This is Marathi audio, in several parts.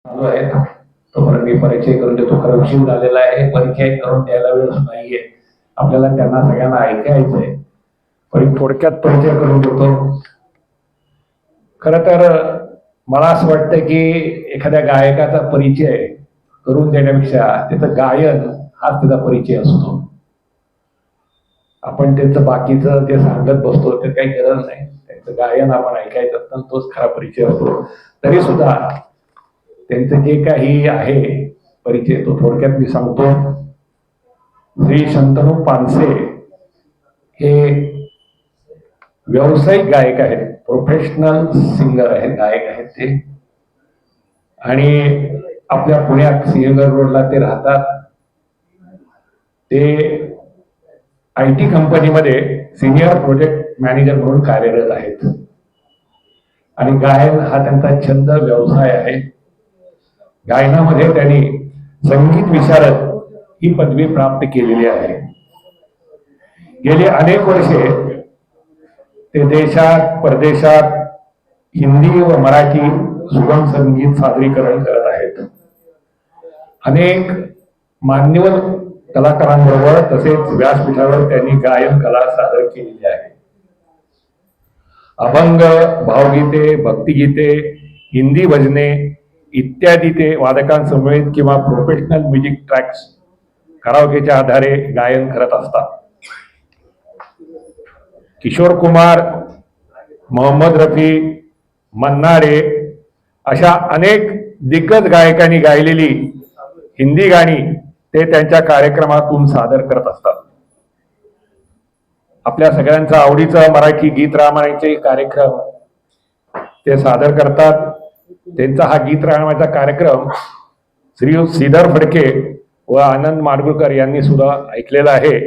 चालू आहे तोपर्यंत मी परिचय करून देतो. खरं उशीर झालेला आहे, परिचय करून द्यायला वेळ नाहीये. आपल्याला त्यांना सगळ्यांना ऐकायचंय, पण थोडक्यात परिचय करून देतो. खर तर मला असं वाटतं की एखाद्या गायकाचा परिचय करून देण्यापेक्षा त्याचं गायन हाच त्याचा परिचय असतो. आपण त्यांचं बाकीचं जे सांगत बसतो ते काही गरज नाही, त्यांचं गायन आपण ऐकायचं असतं, तोच खरा परिचय असतो. तरी सुद्धा त्यांचं जे काही आहे परिचय तो थोडक्यात मी सांगतो. श्री शंतनू पानसे हे व्यावसायिक गायक आहेत, प्रोफेशनल सिंगर आहेत, गायक आहेत ते. आणि आपल्या पुण्यात सिंहगड रोडला ते राहतात. ते IT कंपनीमध्ये सिनियर प्रोजेक्ट मॅनेजर म्हणून कार्यरत आहेत. आणि गायन हा त्यांचा छंद व्यवसाय आहे. गायनामध्ये त्यांनी संगीत विशारद ही पदवी प्राप्त केलेली आहे. गेली अनेक वर्षे ते देशात परदेशात हिंदी व मराठी सुगम संगीत सादरीकरण करत आहेत. अनेक मान्यवर कलाकारांबरोबर तसेच व्यासपीठावर त्यांनी गायन कला सादर केलेली आहे. अभंग, भावगीते, भक्तिगीते, हिंदी भजने इत्यादी ते वादकांसमवेत किंवा प्रोफेशनल म्युझिक ट्रॅक्स कराओकेच्या आधारे गायन करत असतात. किशोर कुमार, मोहम्मद रफी, मन्ना डे अशा अनेक दिग्गज गायकांनी गायलेली हिंदी गाणी ते त्यांच्या कार्यक्रमातून सादर करत असतात. आपल्या सगळ्यांचा आवडीचा मराठी गीत रामायणाचे कार्यक्रम ते सादर करतात. त्यांचा हा गीत रामायणाचा कार्यक्रम श्री श्रीधर फडके व आनंद माडगुळकर यांनी सुद्धा ऐकलेला आहे.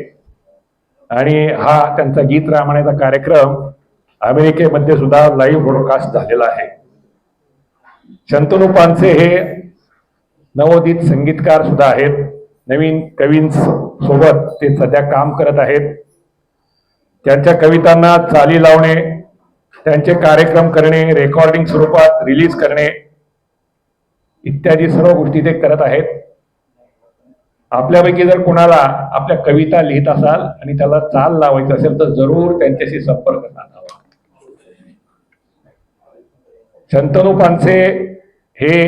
आणि हा त्यांचा गीत रामायणाचा कार्यक्रम अमेरिकेमध्ये सुद्धा लाईव्ह ब्रॉडकास्ट झालेला आहे. शंतनू पानसे हे नवोदित संगीतकार सुद्धा आहेत. नवीन कवींसोबत ते सध्या काम करत आहेत. त्यांच्या कवितांना चाली लावणे, त्यांचे कार्यक्रम करणे, रेकॉर्डिंग स्वरूपात रिलीज करणे इत्यादी सर्व गोष्टी ते करत आहेत. आपल्यापैकी जर कोणाला आपल्या कविता लिहित असाल आणि त्याला चाल लावायची असेल तर जरूर त्यांच्याशी संपर्क साधावा. शंतनू पानसे हे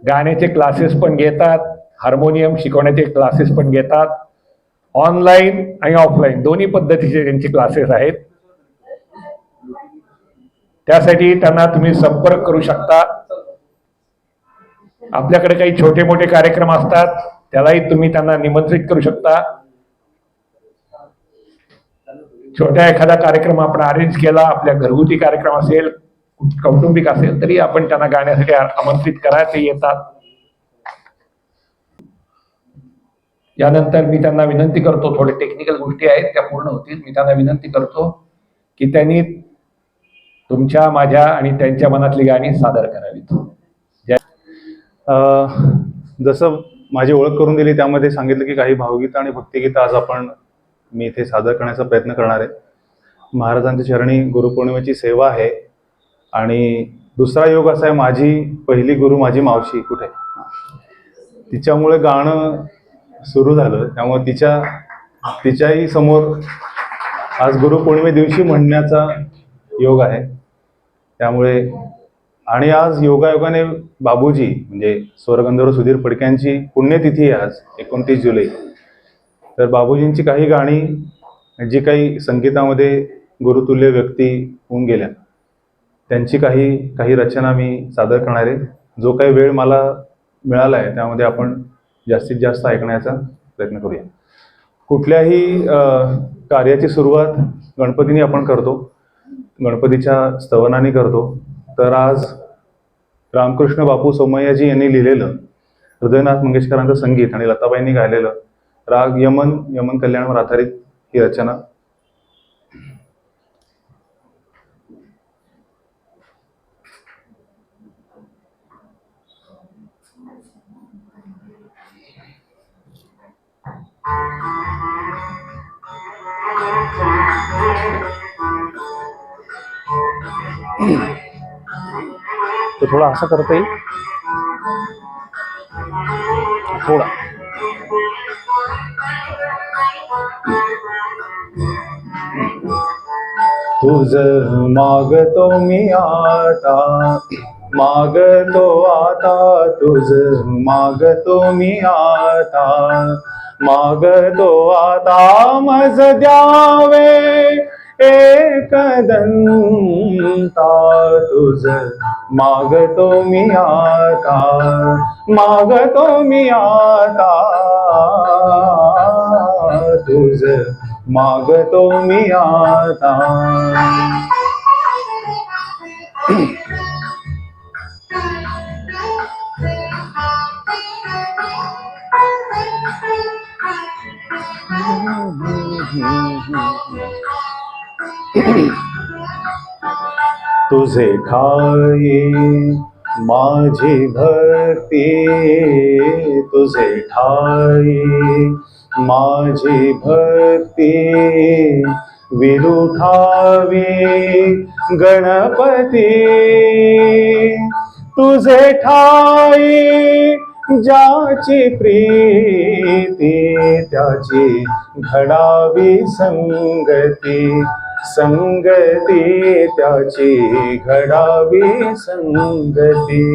गाण्याचे क्लासेस पण घेतात, हार्मोनियम शिकवण्याचे क्लासेस पण घेतात. ऑनलाईन आणि ऑफलाईन दोन्ही पद्धतीचे त्यांचे क्लासेस आहेत. त्यासाठी त्यांना तुम्ही संपर्क करू शकता. आपल्याकडे काही छोटे मोठे कार्यक्रम असतात, त्यालाही तुम्ही त्यांना निमंत्रित करू शकता. छोट्या एखादा कार्यक्रम आपण अरेंज केला, आपल्या घरगुती कार्यक्रम असेल, कौटुंबिक असेल, तरी आपण त्यांना गाण्यासाठी आमंत्रित करा, ते येतात. यानंतर मी त्यांना विनंती करतो, थोडे टेक्निकल गोष्टी आहेत त्या पूर्ण होतील. मी त्यांना विनंती करतो की त्यांनी तुमच्या, माझ्या आणि त्यांच्या मनातली गाणी सादर करावीत. जसं माझी ओळख करून दिली त्यामध्ये सांगितलं की काही भावगीतं आणि भक्तिगीतं आज मी इथे सादर करण्याचा प्रयत्न करणार आहे. महाराजांच्या चरणी गुरुपौर्णिमेची सेवा आहे. आणि दुसरा योग असा आहे, माझी पहिली गुरु माझी मावशी कुठे, तिच्यामुळे गाणं सुरू झालं. त्यामुळे तिच्याही समोर आज गुरुपौर्णिमे दिवशी म्हणण्याचा योग आहे. त्यामुळे आणि आज योगायोगाने बाबूजी म्हणजे स्वर्गंधर्व सुधीर फडक्यांची पुण्यतिथी आहे आज 29 जुलै. तर बाबूजींची काही गाणी जी काही संगीतामध्ये गुरुतुल्य व्यक्ती होऊन गेल्या त्यांची काही रचना मी सादर करणार आहे. जो काही वेळ मला मिळाला आहे त्यामध्ये आपण जास्तीत जास्त ऐकण्याचा प्रयत्न करूया. कुठल्याही कार्याची सुरुवात गणपतीने आपण करतो, गणपतीच्या स्तवनाने करतो. तर आज रामकृष्ण बापू सोमय्याजी यांनी लिहिलेलं हृदयनाथ मंगेशकरांचं संगीत आणि लताबाईंनी गायलेलं राग यमन कल्याणवर आधारित ही रचना. तो थोड़ा ऐसा करता येईल. थोडा. तुझ मागतो मी आता, मागतो आता, तुझ मागतो मी आता, मागतो आता, मज द्यावे एकदंता. तुझ मागतो मी आता, मागतो मी आता, तुझ मागतो मी आता. तुझे ठाई माझी भक्ती, तुझे ठाई माझी भक्ती, विरुठावी गणपती. तुझे ठाई ज्याची प्रीती, त्याची घडावी संगती, संगती त्याची घडावी संगती.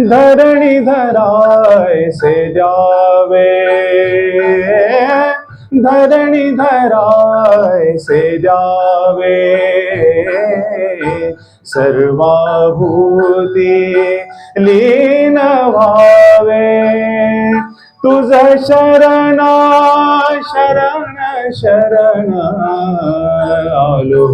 धरणी धरायसे द्यावे, धरणी धरायसे द्यावे, सर्वाभूती लीन व्हावे. तुझ शरण शरण शरण आलो,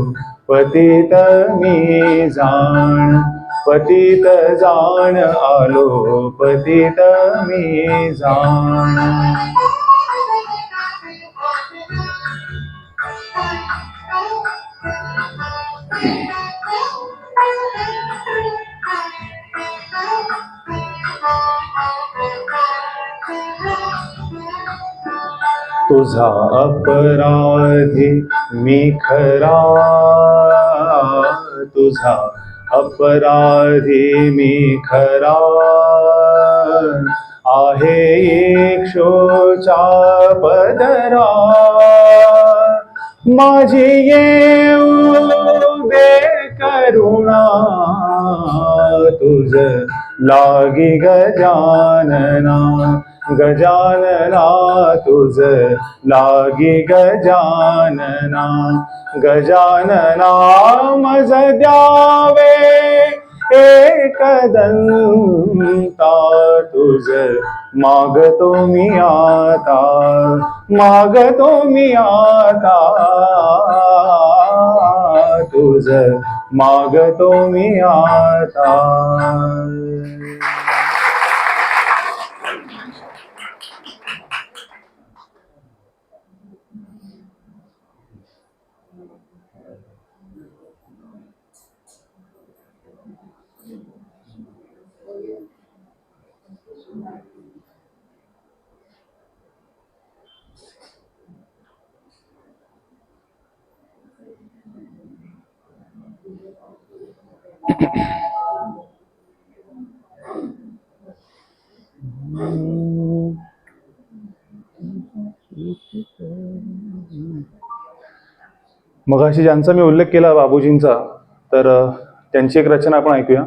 पतित मी जाण, पतित जाण आलो, पतित मी जाण. तुझा अपराधी मी खरा, तुझा अपराधी मी खरा, आहे इक्षोच्या पदरा. माझी येऊ दे करुणा, तुझ लागी गजानना, गजानना तुझ लागी गजानना, गजानना मज द्यावे एकदंता. तुझ मागतो मी आता, मागतो मी आता, तुझ मागतो मी आता. मगाशी ज्यांचा मी उल्लेख केला बाबूजींचा, तर त्यांची एक रचना आपण ऐकूया.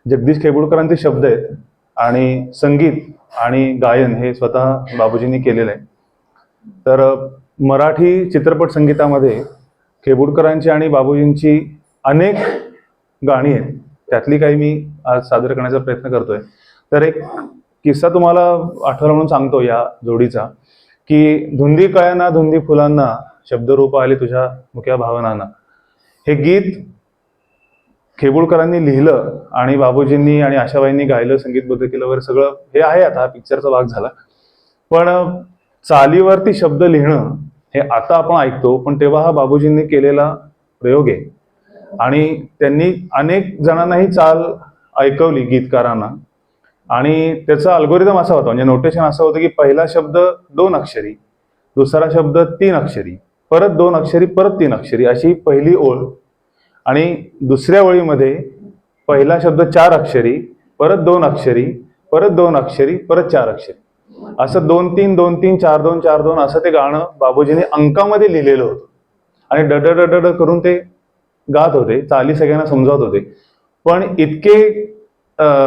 जगदीश खेबुडकरांचे शब्द आहेत आणि संगीत आणि गायन हे स्वतः बाबूजींनी केलेलं आहे. तर मराठी चित्रपट संगीतामध्ये खेबुडकरांची आणि बाबूजींची अनेक गाणी आहेत, त्यातली काही मी आज सादर करण्याचा प्रयत्न करतोय. तर एक किस्सा तुम्हाला आठवला म्हणून सांगतो या जोडीचा, की धुंदी कळ्यांना धुंदी फुलांना, शब्दरूप आले तुझ्या मुक्या भावनांना. हे गीत खेबुडकरांनी लिहिलं आणि बाबूजींनी आणि आशाबाईंनी गायलं, संगीतबद्ध केलं वगैरे सगळं हे आहे. आता हा पिक्चरचा भाग झाला, पण चालीवरती शब्द लिहिणं हे आता आपण ऐकतो, पण तेव्हा हा बाबूजींनी केलेला प्रयोग आहे. आणि त्यांनी अनेक जणांना ही चाल ऐकवली गीतकारांना. आणि त्याचा अल्गोरिदम असा होता, म्हणजे नोटेशन असं होतं की पहिला शब्द 2 अक्षरी, दुसरा शब्द 3 अक्षरी, परत 2 अक्षरी, परत 3 अक्षरी, अशी पहिली ओळ. आणि दुसऱ्या ओळीमध्ये पहिला शब्द 4 अक्षरी, परत 2 अक्षरी, परत 2 अक्षरी, परत 4 अक्षरी, असं 2-3 2-3 4-2 4-2 असं ते गाणं बाबूजीने अंकामध्ये लिहिलेलं होतं. आणि डड करून ते गात होते, चाली सगळ्यांना समजावत होते. पण इतके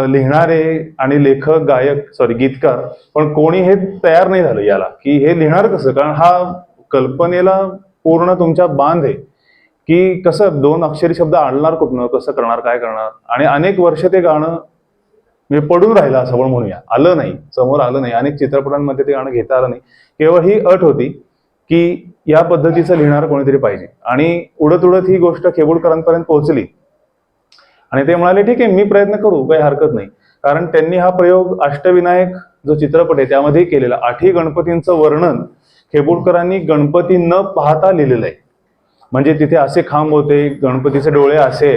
लिहिणारे आणि लेखक, गायक, गीतकार, पण कोणी हे तयार नाही झालं याला, की हे लिहिणार कसं, कारण हा कल्पनेला पूर्ण तुमच्या बांध आहे, की कसं 2 अक्षरी शब्द आणणार कुठनं, कसं करणार, काय करणार. आणि अनेक वर्ष ते गाणं म्हणजे पडून राहिलं असं पण म्हणूया, आलं नाही, समोर आलं नाही. अनेक चित्रपटांमध्ये ते गाणं घेता आलं नाही. केवळ ही अट होती की या पद्धतीचं लिहिणार कोणीतरी पाहिजे. आणि उडत उडत ही गोष्ट खेबुडकरांपर्यंत पोहोचली आणि ते म्हणाले ठीक आहे, मी प्रयत्न करू, काही हरकत नाही. कारण त्यांनी हा प्रयोग अष्टविनायक जो चित्रपट आहे त्यामध्ये केलेला. 8ही गणपतींचं वर्णन खेबुडकरांनी गणपती न पाहता लिहिलेलं आहे. म्हणजे तिथे असे खांब होते, गणपतीचे डोळे असे.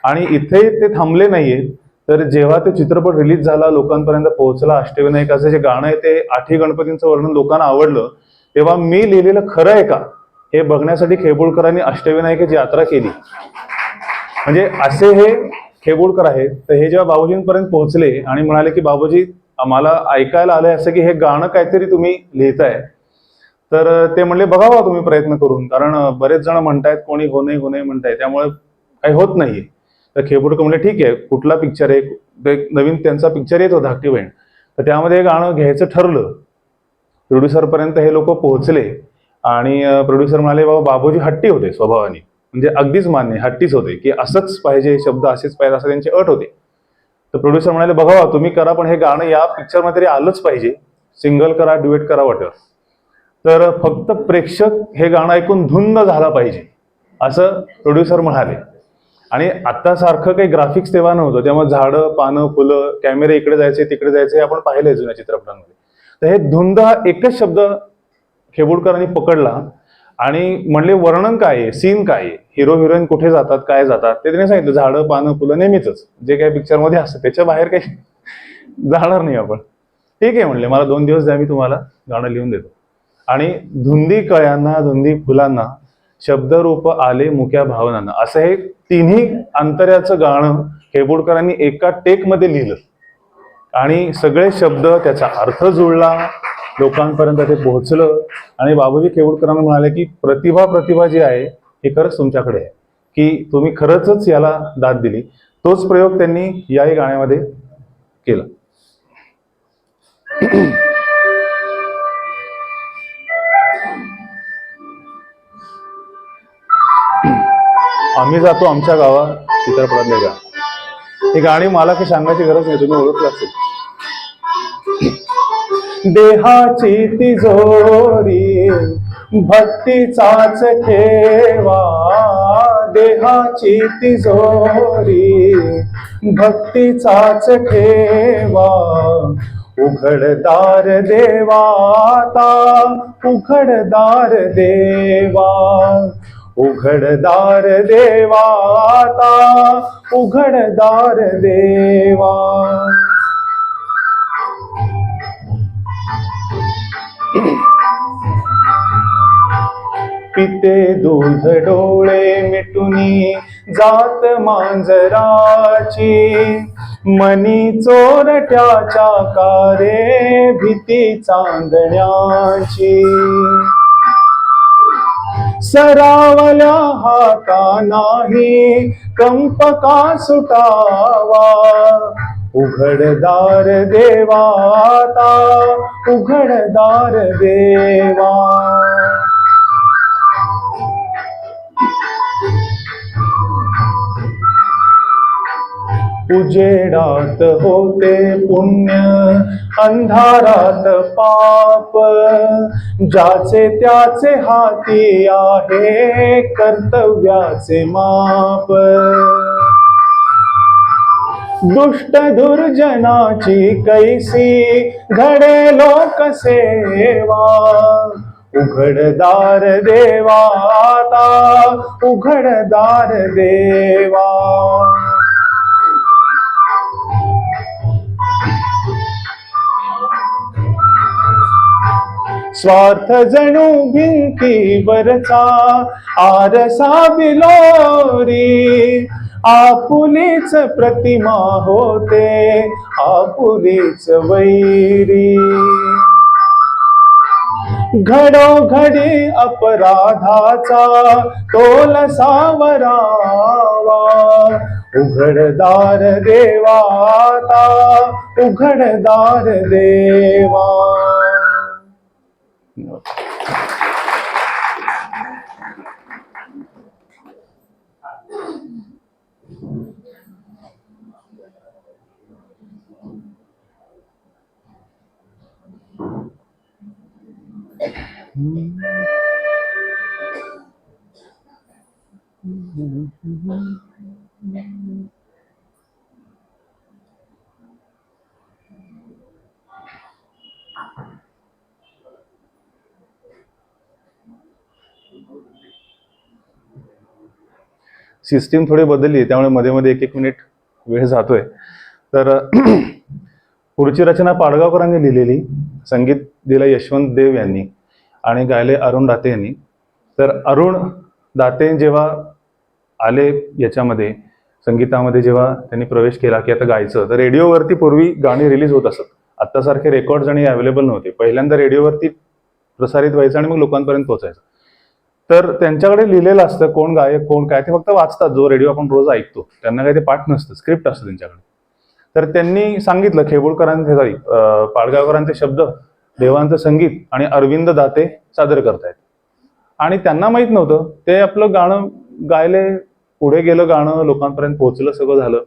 आणि इथे ते थांबले नाहीये, तर जेव्हा ते चित्रपट रिलीज झाला, लोकांपर्यंत पोहोचला, अष्टविनायकाचं जे गाणं आहे ते 8ही गणपतींचं वर्णन लोकांना आवडलं, तेव्हा मी लिहिलेलं खरं आहे का हे बघण्यासाठी खेबुडकरांनी अष्टविनायकाची यात्रा केली. म्हणजे असे हे खेबुडकर आहेत. तर हे जेव्हा बाबूजींपर्यंत पोहोचले आणि म्हणाले की बाबूजी, आम्हाला ऐकायला आलंय असं की हे गाणं काहीतरी तुम्ही लिहिताय, तर ते म्हणले बघावा तुम्ही प्रयत्न करून, कारण बरेच जण म्हणतायत, कोणी हो नाही म्हणताय, त्यामुळे काही होत नाहीये. तर खेबुडकर म्हणले ठीक आहे, कुठला पिक्चर आहे, ते नवीन त्यांचा पिक्चर येतो धाकटी बहीण, तर त्यामध्ये हे गाणं घ्यायचं ठरलं. प्रोड्युसर पर्यंत हे लोक पोहोचले आणि प्रोड्युसर म्हणाले बाबा, बाबूजी हट्टी होते स्वभावाने, म्हणजे अगदीच मान्य, हट्टीच होते की असंच पाहिजे, शब्द असेच पाहिजे, असं त्यांची अट होते. तर प्रोड्युसर म्हणाले बघावा तुम्ही करा, पण हे गाणं या पिक्चरमध्ये तरी आलंच पाहिजे, सिंगल करा, ड्युएट करा, वाटेल. तर फक्त प्रेक्षक हे गाणं ऐकून धुंद झाला पाहिजे असं प्रोड्युसर म्हणाले. आणि आता सारखं काही ग्राफिक्स तेव्हा नव्हतं, त्यामुळे झाडं, पानं, फुलं, कॅमेरे इकडे जायचे तिकडे जायचे, आपण पाहिलंय जुन्या चित्रपटांमध्ये. तर हे धुंद हा एकच शब्द खेबुडकरांनी पकडला आणि म्हणले वर्णन काय आहे, सीन काय आहे, हिरो हिरोईन कुठे जातात, काय जातात, ते त्यांनी सांगितलं, झाडं, पानं, फुलं, नेहमीच जे काही पिक्चरमध्ये असतं, त्याच्या बाहेर काही जाणार नाही आपण. ठीक आहे म्हणले, मला 2 दिवस द्या, मी तुम्हाला गाणं लिहून देतो. आणि धुंदी कळ्यांना, धुंदी फुलांना, शब्दरूप आले मुक्या भावनांना, असं हे तिन्ही अंतर्याचं गाणं खेबुडकरांनी एका टेकमध्ये लिहिलं. आणि सगळे शब्द, त्याचा अर्थ जुळला, लोकांपर्यंत ते पोहोचलं. आणि बाबूजी खेबुडकरांना म्हणाले की प्रतिभा जी आहे ही खरंच तुमच्याकडे आहे, की तुम्ही खरंच याला दाद दिली. तोच प्रयोग त्यांनी याही गाण्यामध्ये केला. आम्ही जातो आमच्या गावा चित्रपटातले गाणं. ही गाणी मला काही सांगायची गरज नाही, तुम्ही ओळखलं असेल. देहाची तिजोरी भक्तीचाच ठेवा, देहाची तिजोरी भक्तीचाच ठेवा, उघडदार देवाता, उघडदार देवा, उघडदार देवाता, उघडदार देवा. पिते दूध डोळे मिटुनी जात मांजराची, मनी चोरट्याच्या कारे भीती चांदण्याची, सरावल्या हाता नाही कंप का सुटावा, उघडदार देवाता, उघडदार देवा. उजेडात होते पुण्य, अंधारात पाप, ज्याचे त्याचे हाती आहे कर्तव्याचे माप, दुष्ट दुर्जनाची कैसी घडे लोकसेवा, उघडदार देवाता, उघडदार देवा. स्वार्थ जणू भिंतीवरचा आरसा बिलोरी, आपुलीच प्रतिमा होते आपुलीच वैरी, घडोघडी अपराधाचा तोल सावरावा, उघडदार देवाता उघडदार देवा. सिस्टीम थोडी बदलली त्यामुळे मध्ये मध्ये 1-1 मिनिट वेळ जातोय. तर पुढची रचना पाडगावकरांनी लिहिलेली, संगीत दिलं यशवंत देव यांनी आणि गायले अरुण दाते यांनी. तर अरुण दाते जेव्हा आले याच्यामध्ये संगीतामध्ये, जेव्हा त्यांनी प्रवेश केला की आता गायचं, तर रेडिओवरती पूर्वी गाणी रिलीज होत असत. आत्तासारखे रेकॉर्ड्स आणि अवेलेबल नव्हते. पहिल्यांदा रेडिओवरती प्रसारित व्हायचं आणि मग लोकांपर्यंत पोहोचायचं. तर त्यांच्याकडे लिहिलेलं असतं कोण गायक कोण काय, ते फक्त वाचतात. जो रेडिओ आपण रोज ऐकतो त्यांना काही ते पाठ नसतं, स्क्रिप्ट असतं त्यांच्याकडे. तर त्यांनी सांगितलं खेबुळकरांचे सॉरी पाडगावकरांचे शब्द, देवांचं संगीत आणि अरविंद दाते सादर करतायत. आणि त्यांना माहित नव्हतं, ते आपलं गाणं गायले, पुढे गेलं गाणं, लोकांपर्यंत पोहोचलं, सगळं झालं.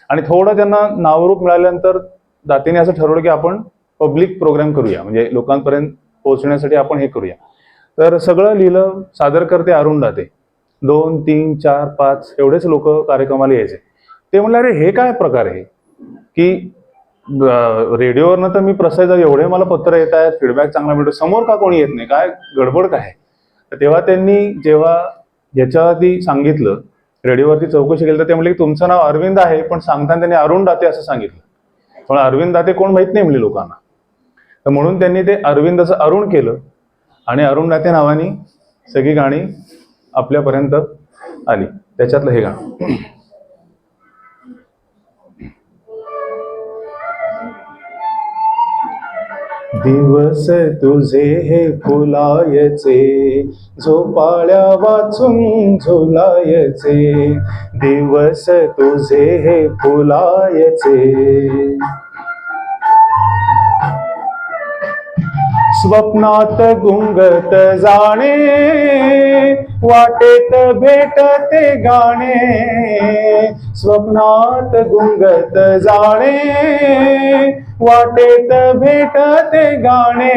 आणि थोडं त्यांना नावरूप मिळाल्यानंतर दातेने असं ठरवलं की आपण पब्लिक प्रोग्राम करूया, म्हणजे लोकांपर्यंत पोहोचण्यासाठी आपण हे करूया. तर सगळं लिहिलं, सादर करते अरुण दाते. 2, 3, 4, 5 एवढेच लोक कार्यक्रमाला यायचे. ते म्हणले अरे हे काय प्रकार आहे की रेडिओवरनं तर मी प्रसारित, एवढे मला पत्र येत आहेत, फीडबॅक चांगला मिळतो, समोर का कोणी येत नाही, काय गडबड काय. तर तेव्हा त्यांनी जेव्हा याच्यावरती सांगितलं, रेडिओवरती चौकशी केली, तर ते म्हणले की तुमचं नाव अरविंद आहे, पण सांगताना त्यांनी अरुण दाते असं सांगितलं. पण अरविंद दाते कोण माहित नाही म्हणले लोकांना. तर म्हणून त्यांनी ते अरविंदाचं अरुण केलं आणि अरुण दाते नावानी सगळी गाणी आपल्यापर्यंत आली. त्याच्यातलं हे गाणं. दिवस तुझे हे फुलायचे, झोपाळ्या वाचून झुलायचे, दिवस तुझे हे फुलायचे, स्वप्नात गुंगत जाणे, वाटेत भेटते गाणे, स्वप्नात गुंगत जाणे, वाटेत भेटते गाणे,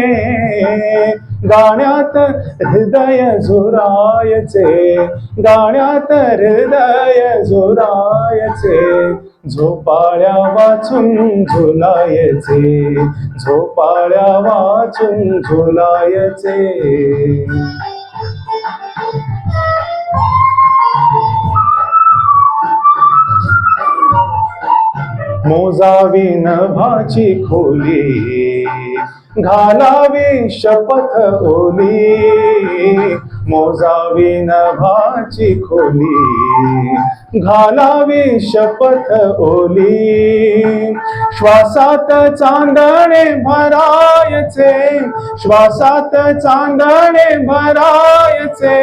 गाण्यात हृदय झुरायचे, गाण्यात हृदय झुरायचे, झोपाळ्या वाचून झुलायचे, झोपाळ्या वाचून झुलायचे. मोजावी नभाची खोली, घालावी शपथ ओली, मोजावी नभाची खोली, घालावी शपथ ओली, श्वासात चांदणे भरायचे, श्वासात चांदणे भरायचे,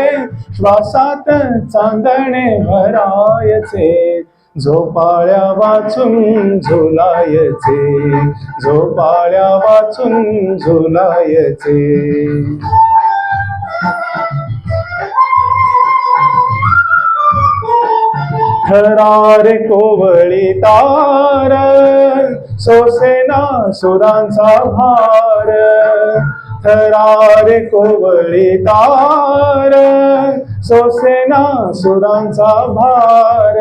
श्वासात चांदणे भरायचे, झोपाळ्या वाचून झुलायचे, झोपाळ्या वाचून झुलायचे. थरारे कोवळी तार, सोसेना सुरांचा भार, थरारे कोवळी तार, सोसेना सुरांचा भार,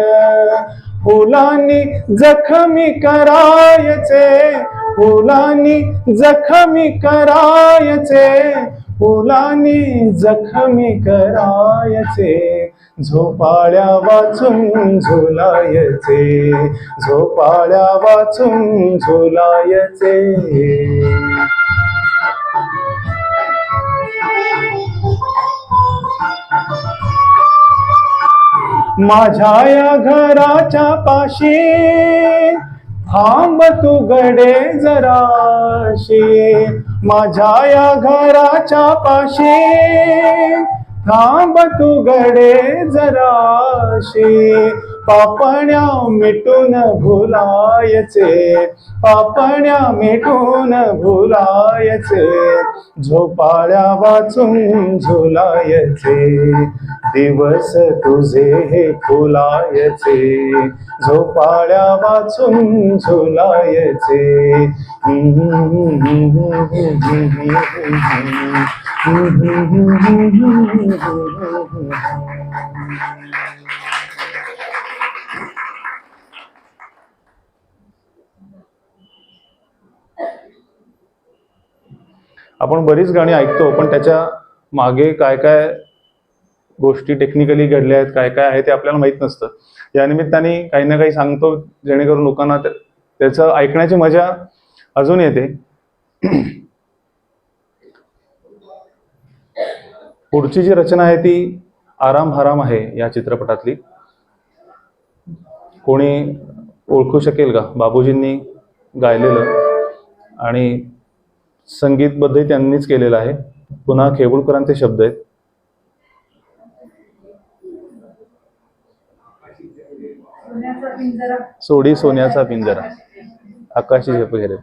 फुलांनी जखमी करायचे, फुलांनी जखमी करायचे, फुलांनी जखमी करायचे, झोपाळ्या वाचून झुलायचे, झोपाळ्या वाचून झुलायचे. माझ्या या घराच्या पाशी थांब तू गडे जराशी, माझ्या या घराच्या पाशी थांब तू गडे जराशी. पापण्या मिटून भुलायचे, पापण्या मिटून भुलायचे, झोपाळ्या वाचून झुलायचे, दिवस तुझे हे फुलायचे, झोपाळ्या वाचून झुलायचे. आपण बरीच गाणी ऐकतो, पण त्याच्या मागे काय काय गोष्टी टेक्निकली घडल्या आहेत, काय काय आहे ते आपल्याला माहित नसतं. या निमित्ताने काही ना काही सांगतो, जेणेकरून लोकांना त्याचं ऐकण्याची मजा अजून येते. पुढची जी रचना आहे ती आराम हराम आहे या चित्रपटातली. कोणी ओळखू शकेल का? बाबूजींनी गायलेलं आणि संगीतबद्धही त्यांनीच केलेलं आहे. पुन्हा खेबुळकरांचे शब्द आहेत. सोडी सोन्याचा पिंजरा, आकाशी झेप घेरे.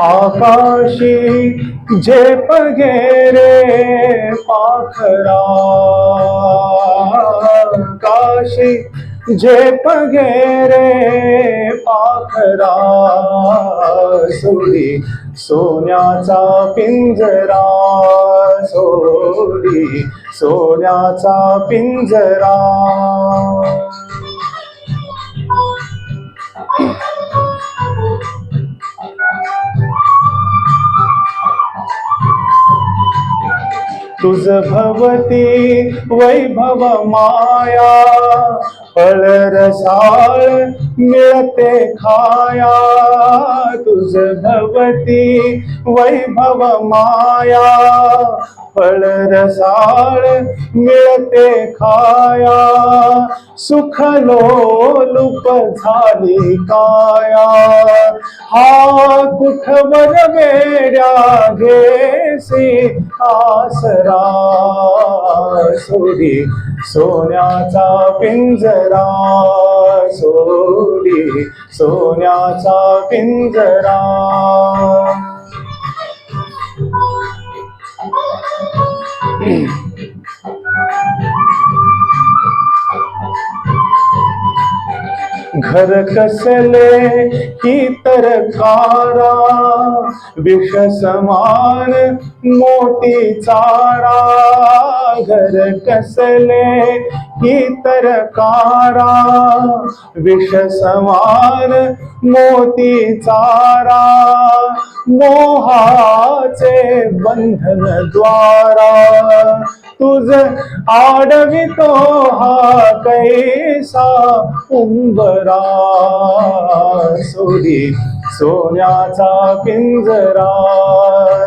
आकाशी झेप घेरे पाखरा, आकाशी झेप घेरे पाखरा, सोडी सोन्याचा पिंजरा, सोडी सोन्याचा पिंजरा. तुझ भवती वैभव माया, फळ रसाळ मिळते खाया. तुझ भवती वैभव माया, फळ रसाळ मिळते खाया. सुख लोलुप झाली काया, हा कुठवर वेड्या घेसी आसरा. सोडी सोन्याचा पिंजरा, सोडी सोन्याचा पिंजरा. घर कसले की तरकारा, विष समान मोठी चारा. घर कसले की तरकारा, विष समान मोती चारा. मोहाचे बंधन द्वारा, तुझ आडवितो हा कैसा उंबरा. सोडी सोन्याचा पिंजरा,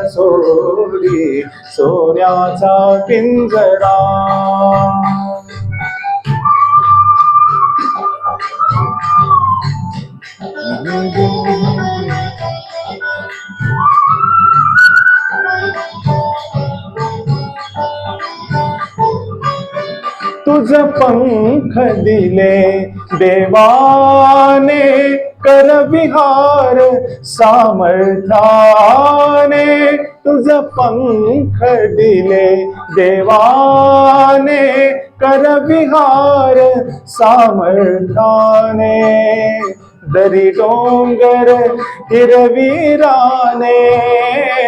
सोडी सोन्याचा पिंजरा. तुझ पंख दिले देवाने, कर विहार सामर्थ्याने. तुझ पंख दिले देवाने, कर विहार सामर्थ्याने. दरी डोंगर हिरवी राने,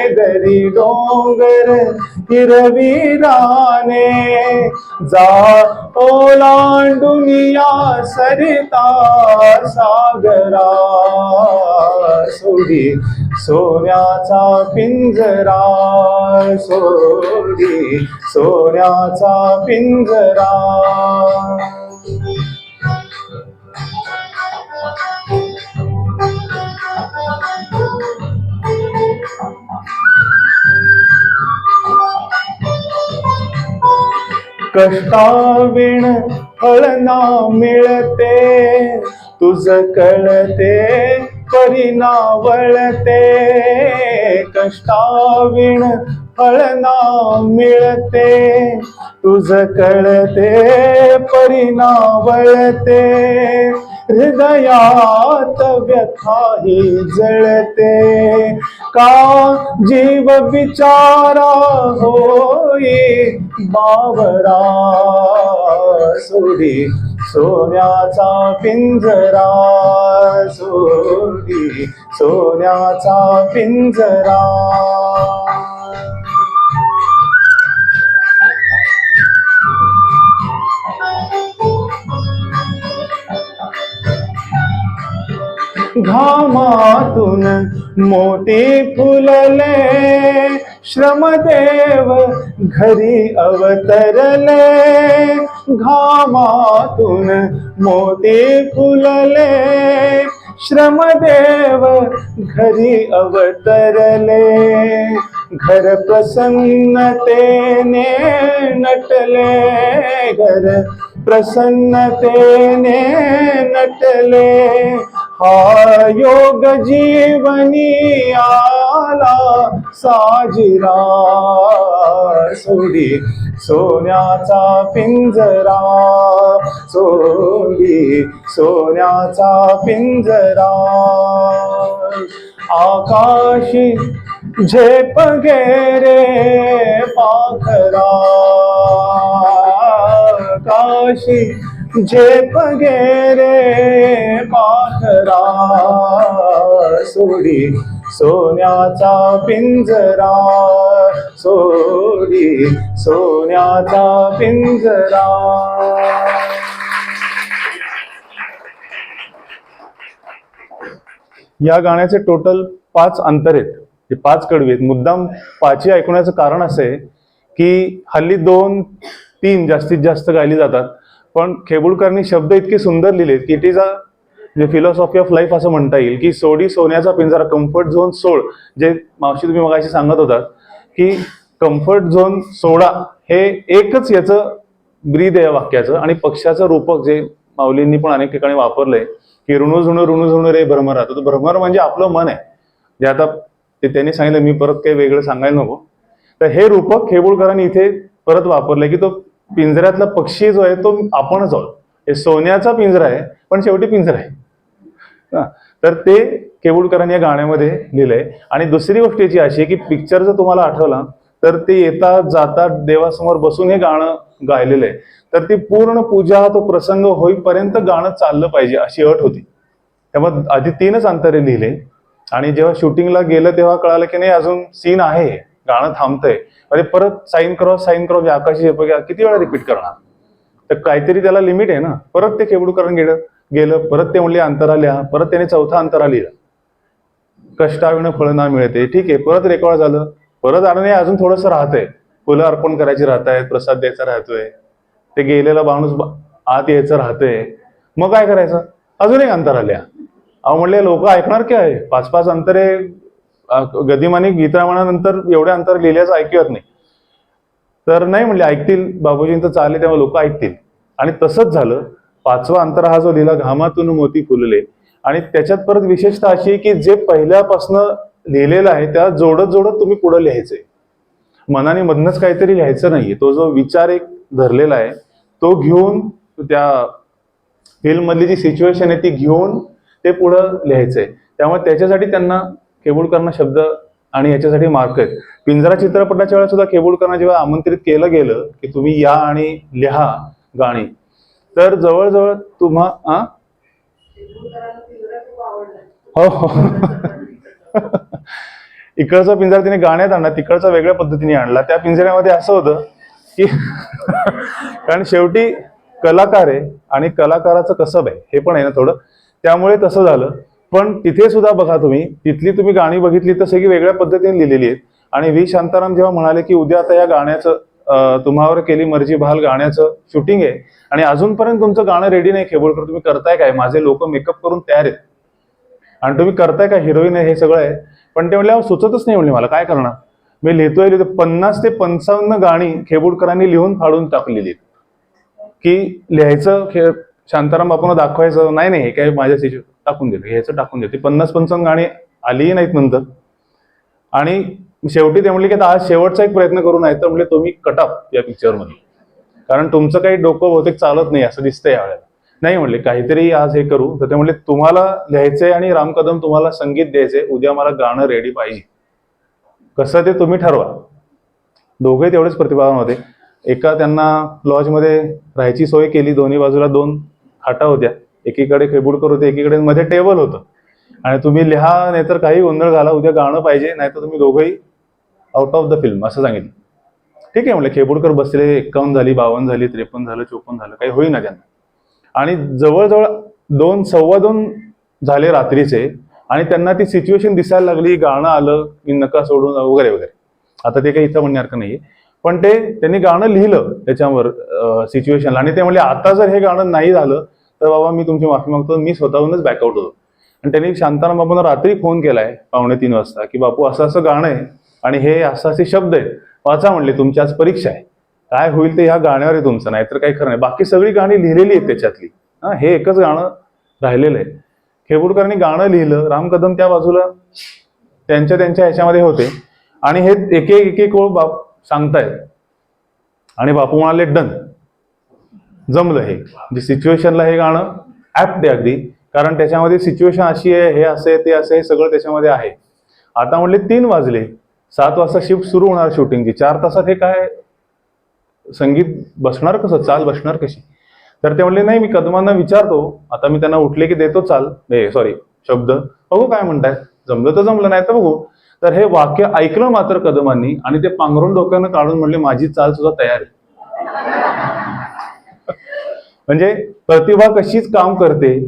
दरी डोंगर हिरवी राने, जा ओलांडून या सरिता सागरा, सोडी सोन्याचा पिंजरा, सोडी सोन्याचा पिंजरा. कष्टाविण फळ ना मिळते, तुझ कळते परिणा वळते, कष्टाविण फळ ना मिळते, तुझ कळते परिणा वळते, हृदयात व्यथा ही जळते, का जीव बिचारा होई बावरा, सोडी सोन्याचा पिंजरा, सोडी सोन्याचा पिंजरा. घामातून मोती फुलले, श्रमदेव घरी अवतरले, घामातून मोती फुलले, श्रमदेव घरी अवतरले, घर प्रसन्नतेने नटले, घर प्रसन्नतेने नटले, हा योग जीवनी आला साजिरा, सोडी सोन्याचा पिंजरा, सोडी सोन्याचा पिंजरा. आकाशी झेप गेरे पाखरा, आकाशी झेप गेरे पाखरा, सोडी सोन्याचा पिंजरा, सोडी सोन्याचा पिंजरा. या गाण्याचे टोटल 5 अंतर आहेत, हे 5 कडवे आहेत. मुद्दाम 5 ऐकण्याचं कारण असं आहे की हल्ली 2-3 जास्तीत जास्त गायली जातात, पण खेबुलकरांनी शब्द इतके सुंदर लिहिलेत की it is a philosophy of life असं म्हणता येईल, की सोडी सोन्याचा पिंजरा, कम्फर्ट झोन सोड. जे मावशी तुम्ही मगाशी सांगत होतात की कम्फर्ट झोन सोडा, हे एकच याचं ब्रीद आहे वाक्याचं. आणि पक्षाचं रूपक जे माऊलींनी पण अनेक ठिकाणी वापरलंय की ऋणू झुणू रे भ्रमरा. तर भ्रमर म्हणजे आपलं मन आहे, जे आता ते त्यांनी सांगितलं, मी परत काही वेगळं सांगायला नको. तर हे रूपक खेबुलकरांनी इथे परत वापरलंय की तो पिंजऱ्यातला पक्षी जो आहे तो आपणच आहोत. हे सोन्याचा पिंजरा आहे पण शेवटी पिंजरा आहे. तर ते खेबुलकरांनी या गाण्यामध्ये लिहिलंय. आणि दुसरी गोष्ट याची अशी आहे की पिक्चर जर तुम्हाला आठवला तर ते येता जाता देवासमोर बसून हे गाणं गायलेलं आहे. तर ती पूर्ण पूजा, तो प्रसंग होईपर्यंत गाणं चाललं पाहिजे अशी अट होती. त्यामुळे आधी 3च अंतरे लिहिले आणि जेव्हा शूटिंगला गेलं तेव्हा कळालं की नाही, अजून सीन आहे, गाणं थांबतंय. म्हणजे परत साईन क्रॉस आकाशी किती वेळा रिपीट करणार. तर काहीतरी त्याला लिमिट आहे ना. परत ते खेबुलकरण गेलं, परत ते म्हणले अंतरा लिहा, परत त्याने 4था अंतरा लिहिला. कष्टाविण फळ ना मिळते, ठीक आहे, परत रेकॉर्ड झालं, परत आणि अजून थोडंसं राहतंय, फुलं अर्पण करायची राहत आहेत, प्रसाद द्यायचा राहतोय, ते गेलेला माणूस आत यायचं राहतंय. मग काय करायचं, अजून एक अंतरा लिहा. अहो म्हणले लोक ऐकणार काय, 5-5 अंतरे गदिमाने गीतरामानंतर एवढे अंतर लिहिल्याचं ऐकत नाही. तर नाही म्हणले ऐकतील, बाबूजींचं चालले तेव्हा लोक ऐकतील. आणि तसंच झालं. 5वा अंतर हा जो लिहिला, घामातून मोती फुलले, आणि त्याच्यात परत विशेषतः अशी आहे की जे पहिल्यापासनं लिहिलेलं आहे त्या जोडत जोडत तुम्ही पुढे लिहायचंय. मनाने मधनच काहीतरी लिहायचं नाहीये. तो जो विचार एक धरलेला आहे तो घेऊन, त्या फिल्म मधली जी सिच्युएशन आहे ती घेऊन ते पुढं लिहायचंय. त्यामुळे त्याच्यासाठी त्यांना खेबुलकरांना शब्द आणि याच्यासाठी मार्क आहेत. पिंजरा चित्रपटाच्या वेळेस सुद्धा खेबुलकरांना जेव्हा आमंत्रित केलं गेलं की तुम्ही या आणि लिहा गाणी, तर जवळजवळ हो हो. इकडचा पिंजरा तिने गाण्यात आणला, तिकडचा वेगळ्या पद्धतीने आणला. त्या पिंजऱ्यामध्ये असं होतं की कारण शेवटी कलाकार आहे आणि कलाकाराचं कसब आहे हे पण आहे ना थोडं, त्यामुळे तसं झालं. पण तिथे सुद्धा बघा तुम्ही, तिथली तुम्ही गाणी बघितली तर सगळी वेगळ्या पद्धतीने लिहिलेली आहेत. आणि व्ही शांताराम जेव्हा म्हणाले की उद्या आता या गाण्याचं तुम्हावर केली मर्जी भाल गाण्याचं शूटिंग आहे आणि अजूनपर्यंत तुमचं गाणं रेडी नाही, खेबोळकर तुम्ही करताय काय, माझे लोक मेकअप करून तयार आहेत आणि तुम्ही करताय काय, हिरोईन आहे हे सगळं आहे. पण ते म्हणले सुचतच नाही, म्हणले मला काय करणार, मी लिहितोय 50 ते 55 गाणी खेबोळकरांनी लिहून फाडून टाकलेली की लिहायचं शांताराम बापूंना दाखवायचं नाही, हे काय माझ्या टाकून देतं, ह्याचं टाकून देते. 50-55 गाणी आलीही नाहीत नंतर. आणि शेवटी ते म्हणले की आज शेवटचा एक प्रयत्न करू, नाही तर म्हणले तुम्ही कटअप या पिक्चरमध्ये, कारण तुमचं काही डोकं बहुतेक चालत नाही असं दिसतंय यावेळेला. नाही म्हणले काहीतरी आज हे करू. तर ते म्हणले तुम्हाला लिहायचंय आणि राम कदम तुम्हाला संगीत द्यायचंय, उद्या मला गाणं रेडी पाहिजे, कसं ते तुम्ही ठरवा. दोघे तेवढेच प्रतिभावान होते. एका त्यांना लॉजमध्ये राहायची सोय केली, दोन्ही बाजूला 2 खाटा होत्या, एकीकडे खेबुडकर होते, एकीकडे मध्ये टेबल होतं. आणि तुम्ही लिहा, नाहीतर काही गोंधळ घाला, उद्या गाणं पाहिजे, नाहीतर तुम्ही दोघंही आउट ऑफ द फिल्म असं सांगितलं. ठीक आहे म्हणले. खेबुडकर बसले, 51 झाली, 52 झाली, 53 झालं, 54 झालं, काही होईना त्यांना. आणि जवळजवळ 2-2:15 झाले रात्रीचे आणि त्यांना ती सिच्युएशन दिसायला लागली, गाणं आलं की नका सोडून वगैरे वगैरे. आता ते काही इथं म्हणण्यासारखं नाहीये, पण त्यांनी गाणं लिहिलं त्याच्यावर सिच्युएशनला. आणि ते म्हणले आता जर हे गाणं नाही झालं तर बाबा मी तुमची माफी मागतो, मी स्वतःहूनच बॅकआउट होतो. आणि त्यांनी शांताराम बापूंना रात्री फोन केलाय 2:45 वाजता की बापू असं असं गाणं आहे आणि हे असं असे शब्द आहेत, वाचा म्हणले, तुमची आज परीक्षा आहे, काय होईल ते ह्या गाण्यावर आहे तुमचं, नाहीतर काही खरं नाही. बाकी सगळी गाणी लिहिलेली आहेत त्याच्यातली, हे एकच गाणं राहिलेलं आहे. खेबुडकरांनी गाणं लिहिलं, राम कदम त्या बाजूला त्यांच्या ह्याच्यामध्ये होते आणि हे एक एक ओळ बाप सांगतायत. आणि बापू म्हणाले डन, जमलं, हे जे सिच्युएशनला हे गाणं ऍप्ट आहे अगदी, कारण त्याच्यामध्ये सिच्युएशन अशी आहे, हे असे ते असे सगळं त्याच्यामध्ये आहे. आता म्हणले 3 वाजले, 7 वाजता शिफ्ट सुरू होणार शूटिंगची, 4 तासात हे काय संगीत बसणार कसं, चाल बसणार कशी. तर ते म्हणले नाही मी कदमांना विचारतो, आता मी त्यांना उठले की देतो चाल, सॉरी शब्द, बघू काय म्हणताय, जमलं तर जमलं, नाही तर बघू. तर हे वाक्य ऐकलं मात्र कदमांनी आणि ते पांघरून डोक्यानं काढून म्हणले माझी चाल सुद्धा तयार आहे. म्हणजे प्रतिभा कशीच काम करते,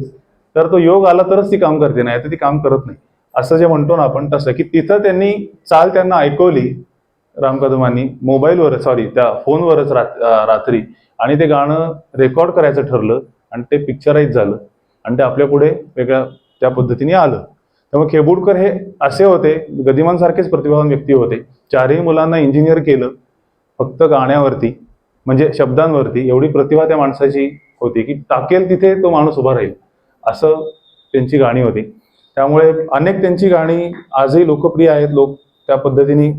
तर तो योग आला तरच ती काम करते, नाही तर ती काम करत नाही, असं जे म्हणतो ना आपण तसं. की तिथं त्यांनी चाल त्यांना ऐकवली राम कदमांनी मोबाईलवर, सॉरी त्या फोनवरच रात्री, आणि ते गाणं रेकॉर्ड करायचं ठरलं आणि ते पिक्चराईज झालं आणि ते आपल्या पुढे वेगळ्या त्या पद्धतीने आलं. त्यामुळे खेबुडकर हे असे होते, गदिमांसारखेच प्रतिभावान व्यक्ती होते. 4ही मुलांना इंजिनियर केलं फक्त गाण्यावरती, म्हणजे शब्दांवरती. एवढी प्रतिभा त्या माणसाची होती की टाकेल तिथे तो माणूस उभा राहील, असं त्यांची गाणी होती. त्यामुळे अनेक त्यांची गाणी आजही लोकप्रिय आहेत, लोक त्या पद्धतीने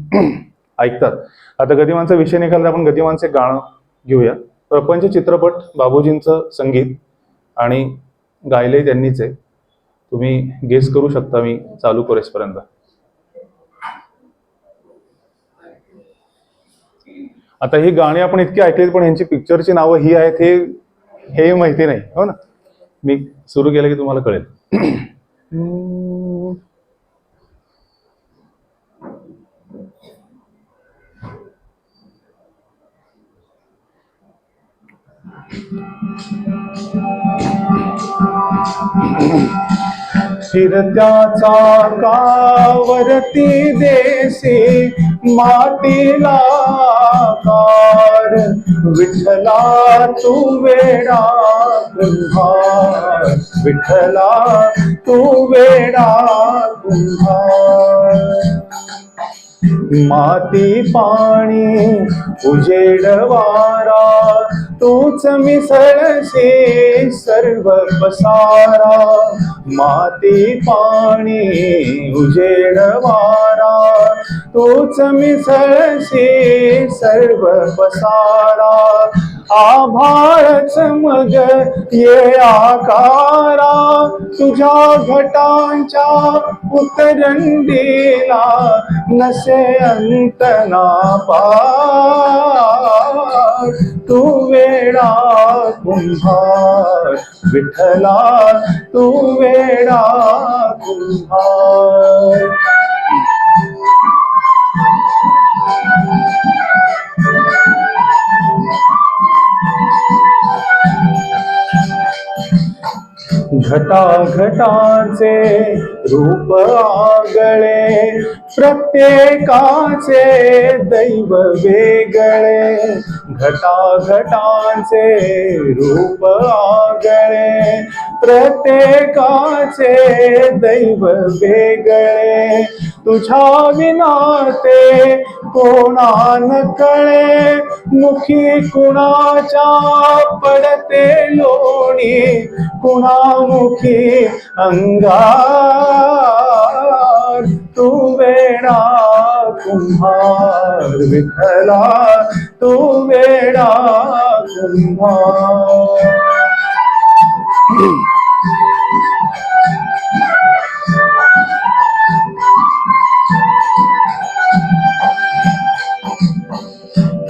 ऐकतात. आता गदिमांचा विषय निघाला, आपण गदिमांचे गाणं घेऊया. प्रपंच चित्रपट, बाबूजींचं संगीत आणि गायले त्यांनीच आहे. तुम्ही गेस करू शकता मी चालू करेसपर्यंत. आता ही गाणी आपण इतकी ऐकलीत, पण यांची पिक्चरची नावं ही आहेत हे माहिती नाही, हो ना. मी सुरू केलं की तुम्हाला कळेल. फिरत्या चाकावरती देसी मातीला कार, विठ्ठला तू वेडा कुंभार, विठ्ठला तू वेडा कुंभार. माती पाणी उजेड वारा, तूच मिसळशी सर्व पसारा. माती पाणी उजेड वारा, तूच मिसळशी सर्व पसारा. आभाळच मग ये आकारा तुझ्या घटांच्या उतरंडीला नसे अंत ना पार तू वेडा कुंभार विठ्ठला तू वेडा कुंभार. घटाघटाचे रूप आगळे प्रत्येकाचे दैव वेगळे. घटाघटाचे रूप आगळे प्रत्येकाचे दैव वेगळे. तुझ्या विना ते कोणा न कळे मुखी कुणाच्या पडते लोणी कुणामुखी अंगार तू वेडा कुंभार विठ्ठला तू वेडा कुंभार.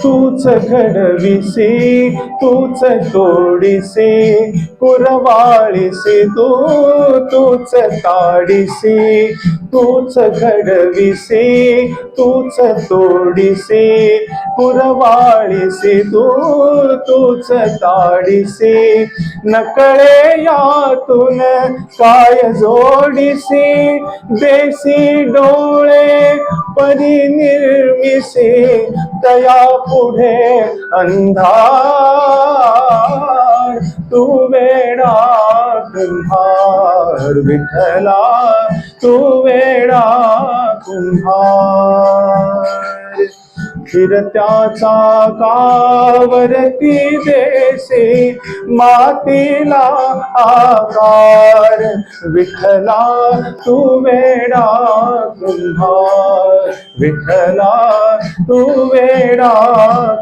तूच घडविसी तूच तोडिसी कुरवाळीसी तूच ताडिसी. तूच घडविसी तूच तोडिसी कुरवाळीसी तूच ताडिसी. नकळे यातून काय जोडिसी देसी डोळे परिनिर्मिसी तया पुढे अंधार तू वेडा कुंभार विठ्ठला तू वेडा कुंभार. फिरत्याचा कावरती देसी मातीला आकार विठ्ठला तू वेडा कुंभार विठ्ठला तू वेडा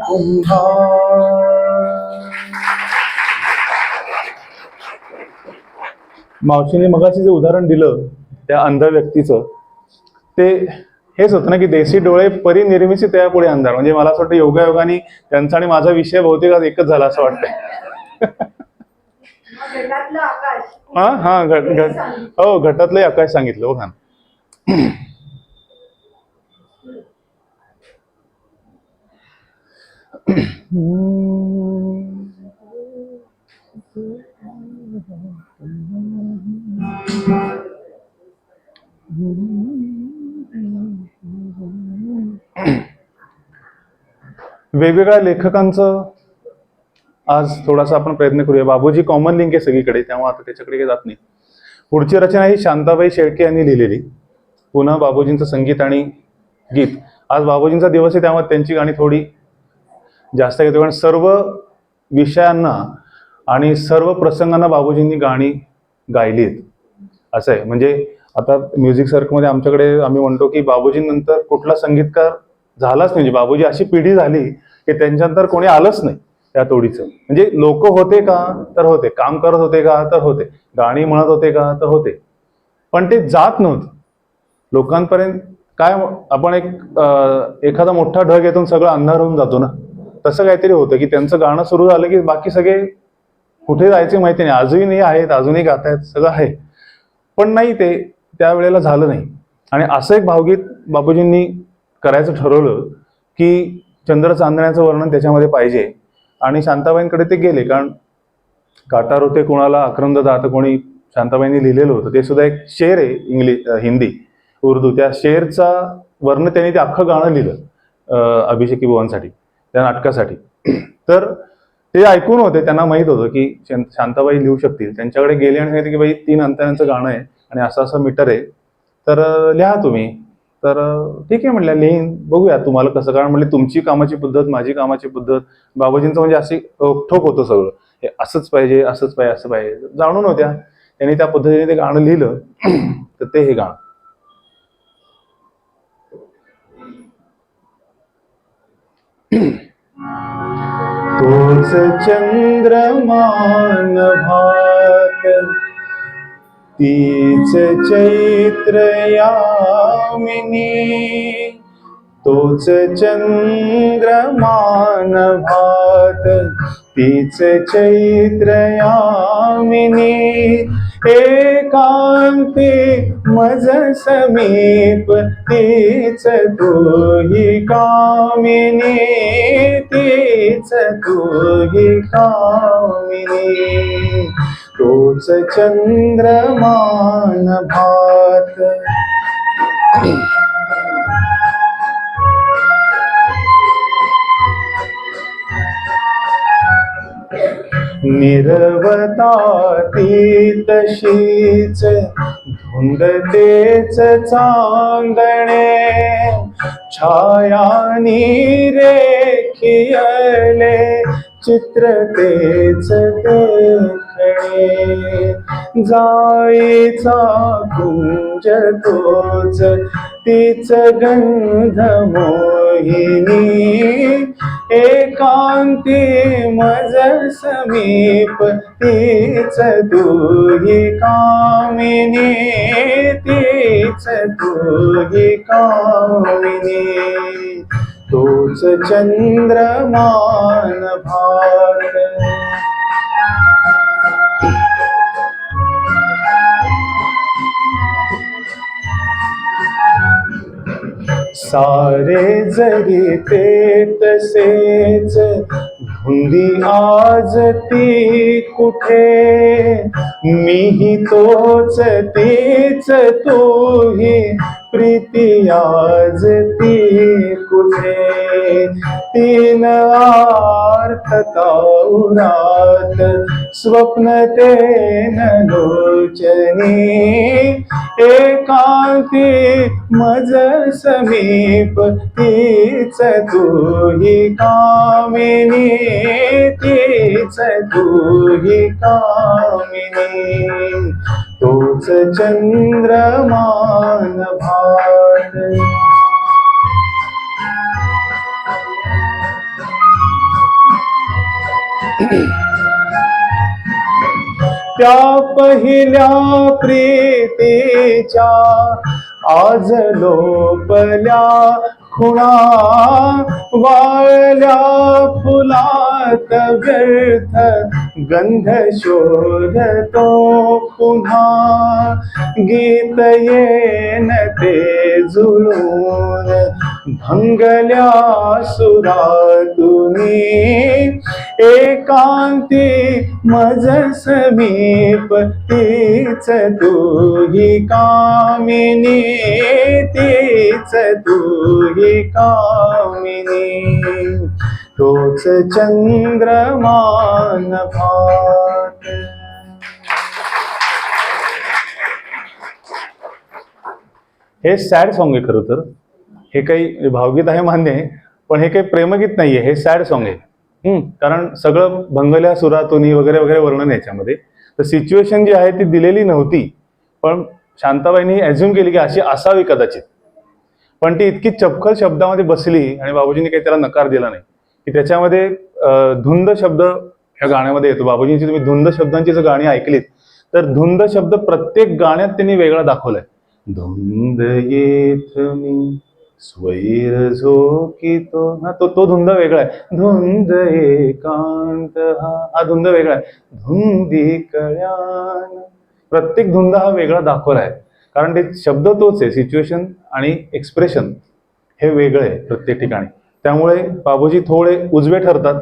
कुंभार. मावशीने मगाशी जे उदाहरण दिलं त्या अंध व्यक्तीचं ते हेच होतं ना की देशी डोळे परिनिर्मिती त्यापुढे अंधार. म्हणजे मला असं वाटतं योगायोगाने त्यांचा आणि माझा विषय बहुतेक आज एकच झाला असं वाटतंय. हा हो घटातलंही आकाश सांगितलं बघा. वेगवेगळ्या लेखकांचं आज थोडासा आपण प्रयत्न करूया. बाबूजी कॉमन लिंक आहे सगळीकडे त्यामुळे आता त्याच्याकडे काही जात नाही. पुढची रचना ही शांताबाई शेळके यांनी लिहिलेली. पुन्हा बाबूजींचं संगीत आणि गीत. आज बाबूजींचा दिवस आहे त्यामुळे त्यांची गाणी थोडी जास्त घेतो कारण सर्व विषयांना आणि सर्व प्रसंगांना बाबूजींनी गाणी गायली आहेत असं आहे. म्हणजे आता म्युझिक सर्कलमध्ये आमच्याकडे आम्ही म्हणतो की बाबूजींनंतर कुठला संगीतकार झालाच नाही. म्हणजे बाबूजी अशी पिढी झाली की त्यांच्यानंतर कोणी आलंच नाही त्या तोडीचं. म्हणजे लोक होते का तर होते, काम करत होते का तर होते, गाणी म्हणत होते का तर होते, पण ते जात नव्हतं लोकांपर्यंत. काय आपण एखादा मोठा ढग येतो सगळं अंधार होऊन जातो ना, तसं काहीतरी होतं की त्यांचं गाणं सुरू झालं की बाकी सगळे कुठे जायचे माहिती नाही. अजूनही आहेत, अजूनही गातायत, सगळं आहे, पण नाही ते त्यावेळेला झालं नाही. आणि असं एक भावगीत बाबूजींनी करायचं ठरवलं की चंद्र चांदण्याचं वर्णन त्याच्यामध्ये पाहिजे. आणि शांताबाईंकडे ते गेले कारण काटार होते कुणाला अक्रंद दात कोणी शांताबाईंनी लिहिलेलं होतं. ते सुद्धा एक शेर आहे हिंदी उर्दू. त्या शेरचा वर्ण त्यांनी ते अख्खं गाणं लिहिलं अभिषेकी बुवांसाठी त्या नाटकासाठी. तर ते ऐकून होते, त्यांना माहित होतं की शांताबाई लिहू शकतील. त्यांच्याकडे गेले आणि सांगितले की बाई 3 अंतांचं गाणं आहे आणि असं असं मीटर आहे तर लिहा तुम्ही. तर ठीक आहे म्हणल्या, लिहीन, बघूया तुम्हाला कसं. कारण म्हणले तुमची कामाची पद्धत माझी कामाची पद्धत. बाबूजींचं म्हणजे अशी ठोक होतं सगळं, हे असंच पाहिजे असंच पाहिजे असं पाहिजे. जाणून होत्या, त्यांनी त्या पद्धतीने ते गाणं लिहिलं. तर ते हे गाणं तोच चंद्रमान भात तीच चैत्र यामिनी तोच चंद्रमान भात तीच चैत्र यामिनी एकांती मज समीप तीच तूही कामिनी तीच तूही कामिनी तोच चंद्रमान भात निरवता ती तशीच धुंद तेच चांदणे छायानी रेखियले चित्र तेच देखणे जाईचा कुंज तोच तीच गंध मोहिनी एकांती मज समीप तीच तूही कामिनी तीच तूही कामिनी तोच चंद्रमान भात सारे जरी ते तसेच धुंदी आज ती कुठे मीही तोच तीच तूही प्रीती आज ती कुठे तीन आर्थता उरात स्वप्न तेन लोचनी एकांती मज समीप तीच तूही कामिनी तीच तूही कामिनी तोच चंद्रमान भात त्या पहिल्या प्रीतीच्या आज लोपल्या खुणा वाळल्या फुलात व्यर्थ गंध शोधतो पुन्हा गीत येन ते जुळून भंगल्या सुरातुनी एकांती मज समीप तीच तूही कामिनी तीच तूही कामिनी तोच चंद्रमान भात हे सॅड सॉन्ग आहे खरं तर हे काही भावगीत आहे मान्य आहे पण हे काही प्रेमगीत नाहीये हे सॅड सॉन्ग आहे कारण सगळं भंगल्या सुरातुनी वगैरे वगैरे वर्णन याच्यामध्ये तर सिच्युएशन जी आहे ती दिलेली नव्हती पण शांताबाईंनी ॲझ्युम केली की अशी असावी कदाचित पण ती इतकी चपखल शब्दामध्ये बसली आणि बाबूजींनी काही त्याला नकार दिला नाही की त्याच्यामध्ये धुंद शब्द ह्या गाण्यामध्ये येतो बाबूजींची तुम्ही धुंद शब्दांची जर गाणी ऐकलीत तर धुंद शब्द प्रत्येक गाण्यात त्यांनी वेगळा दाखवलाय धुंद येत मी स्वैर झोकितो हा तो धुंद वेगळा आहे धुंद एकांत हा धुंद वेगळा आहे धुंदी कळ्यान प्रत्येक धुंद हा वेगळा दाखवला आहे कारण ते शब्द तोच आहे सिच्युएशन आणि एक्सप्रेशन हे वेगळं आहे प्रत्येक ठिकाणी त्यामुळे बाबूजी थोडे उजवे ठरतात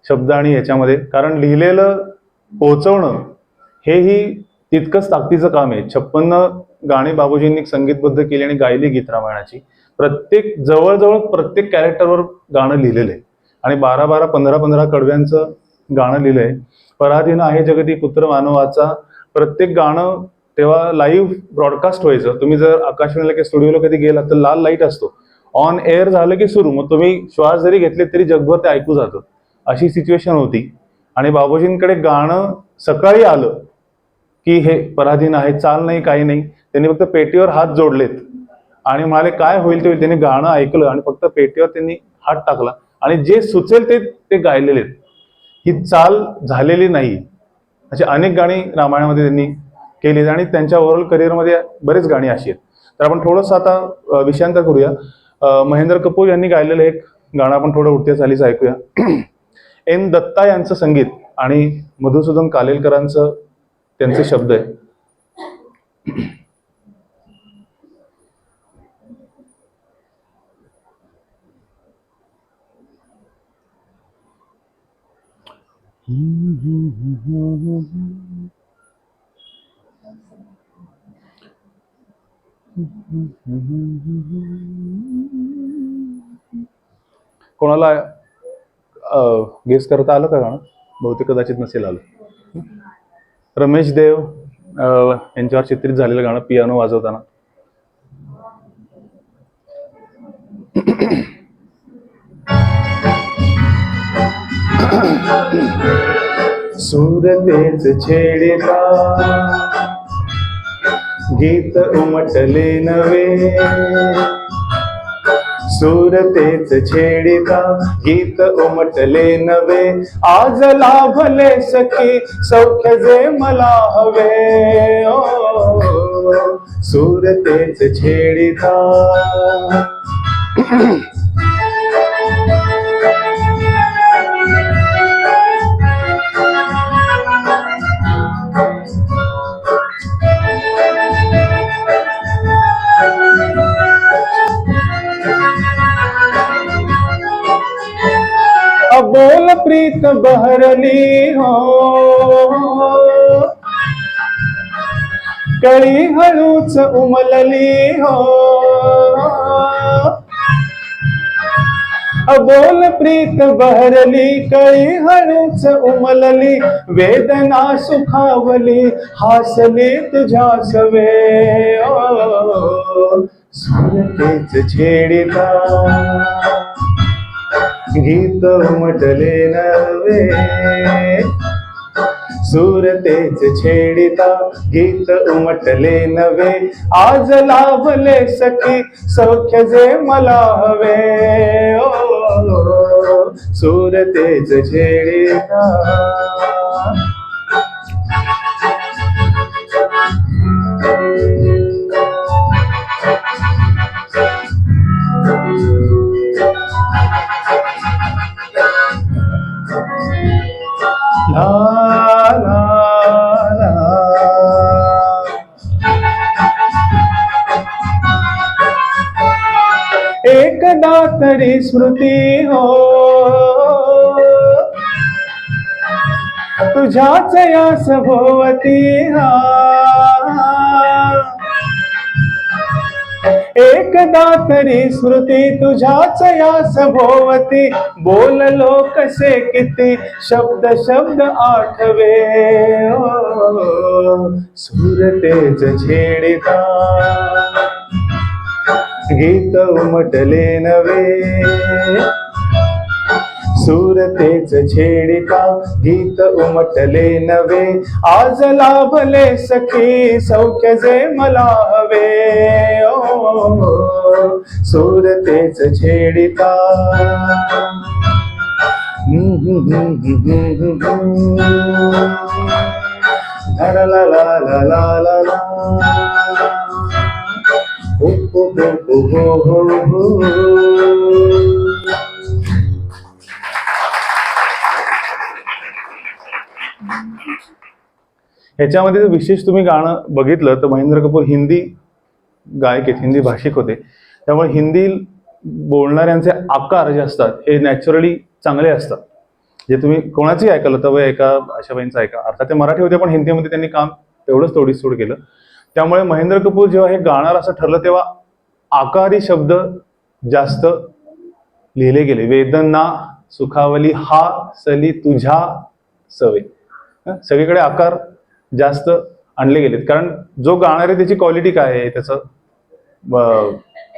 शब्द आणि याच्यामध्ये कारण लिहिलेलं पोहोचवणं हेही तितकंच ताकदीचं काम आहे 56 गाणी बाबूजींनी संगीतबद्ध केली आणि गायली गीत रामायणाची प्रत्येक जवळजवळ प्रत्येक कॅरेक्टरवर गाणं लिहिलेलं आहे आणि 12-12 15-15 कडव्यांचं गाणं लिहिलंय पराधीन आहे जगती पुत्र मानवाचा प्रत्येक गाणं तेव्हा लाईव्ह ब्रॉडकास्ट व्हायचं तुम्ही जर आकाशवाणीला किंवा स्टुडिओला कधी गेलात तर लाल लाईट असतो ऑन एअर झालं की सुरू मग तुम्ही श्वास जरी घेतले तरी जगभर ते ऐकू जातं अशी सिच्युएशन होती आणि बाबूजींकडे गाणं सकाळी आलं की हे पराधीन आहे चाल नाही काही नाही त्यांनी फक्त पेटीवर हात जोडलेत आणि म्हणाले काय होईल ते त्यांनी गाणं ऐकलं आणि फक्त पेटीवर त्यांनी हात टाकला आणि जे सुचेल ते गायलेले ही चाल झालेली नाही. अशी अनेक गाणी रामायणामध्ये त्यांनी केली आणि त्यांच्या ओव्हरऑल करिअरमध्ये बरेच गाणी अशी आहेत. तर आपण थोडंसं आता विषयांतर करूया. महेंद्र कपूर यांनी गायलेलं एक गाणं आपण थोडं उडत्या चालीचं ऐकूया. एन दत्ता यांचं संगीत आणि मधुसूदन कालेलकरांचं त्यांचे शब्द आहे. कोणाला गेस करता आलं का गाणं? बहुतेक कदाचित नसेल आलं. रमेश देव यांच्यावर चित्रित झालेलं गाणं पियानो वाजवताना. सूरतेच छेडिता गीत उमटले नवे, सूरतेच छेडिता गीत उमटले नवे, आज लाभले सखी सौख्य जे मला हवे. ओ सूरतेच छेडिता. अबोल प्रीत बहरली हो, कळी हळूच उमलली हो. अबोल प्रीत बहरली, कळी हळूच उमलली, वेदना सुखावली, हासली तुझ्या सवे. ओ सूरतेच छेडिता गीत उमटले नवे, सूरतेच छेडिता गीत उमटले नवे, आज लाभले सखी सौख्य जे मला हवे. ओ सूरतेच छेडिता. ला ला ला. एकदा तरी स्मृती हो, तुझ्याच यास भोवती. हा एकदा तरी स्मृती तुझ्याच यास भोवती, बोललो कसे किती शब्द शब्द आठवे. ओ सूरतेच छेडिता गीत उमटले नवे, सूरतेच छेडिता गीत उमटले नवे, आज लाभले सखी सौख्य जे मला हवे. ओ सूरतेच छेडिता. ला ला ला ला ला ला ला. हो हो हो हो हो हो. ह्याच्यामध्ये विशेष तुम्ही गाणं बघितलं तर महेंद्र कपूर हिंदी गायक आहेत, हिंदी भाषिक होते. त्यामुळे हिंदी बोलणाऱ्यांचे आकार जे असतात हे नॅचरली चांगले असतात. जे तुम्ही कोणाचंही ऐकलं तर ऐका, आशाबाईंचं ऐका. अर्थात ते मराठी होते पण हिंदीमध्ये त्यांनी काम तेवढंच तोडीसोड केलं. त्यामुळे महेंद्र कपूर जेव्हा हे गाणार असं ठरलं तेव्हा आकारी शब्द जास्त लिहिले गेले. वेदना सुखावली, हा सली तुझ्या सवे. सगळीकडे आकार जास्त आणले गेलेत. कारण जो गाणार आहे त्याची क्वालिटी काय आहे, त्याचं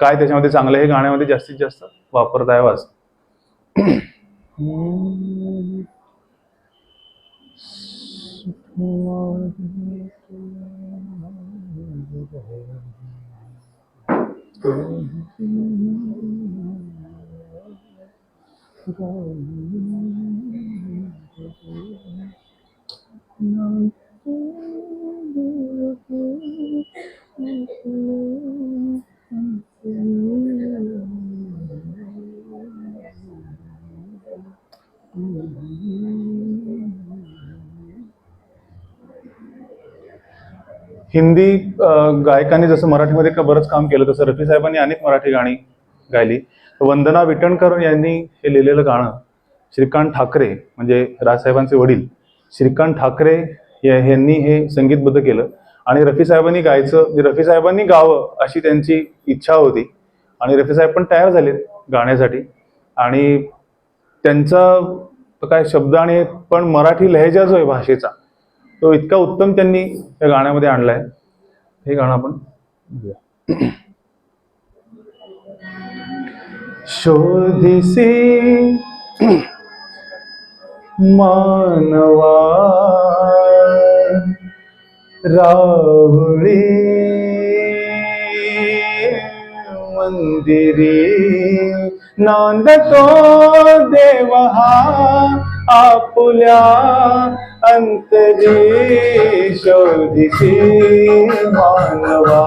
काय त्याच्यामध्ये चांगलं हे गाण्यामध्ये जास्तीत जास्त वापरता यावं असं. हिंदी गायकांनी जसं मराठीमध्ये बरंच काम केलं तसं रफी साहेबांनी अनेक मराठी गाणी गायली. वंदना विटणकर यांनी हे लिहिलेलं गाणं श्रीकांत ठाकरे म्हणजे राजसाहेबांचे वडील श्रीकांत ठाकरे यांनी हे संगीतबद्ध केलं आणि रफी साहेबांनी गायचं, रफी साहेबांनी गावं अशी त्यांची इच्छा होती आणि रफी साहेब पण तयार झाले गाण्यासाठी. आणि त्यांचा काय शब्द आणि पण मराठी लहेजा जो आहे भाषेचा तो इतका उत्तम त्यांनी या गाण्यामध्ये आणलाय. हे गाणं आपण बघूया. शोधिसी मानवा राहुळी मंदिरी नांदतो देव हा आपुल्या अंतरी. शोधिसी मानवा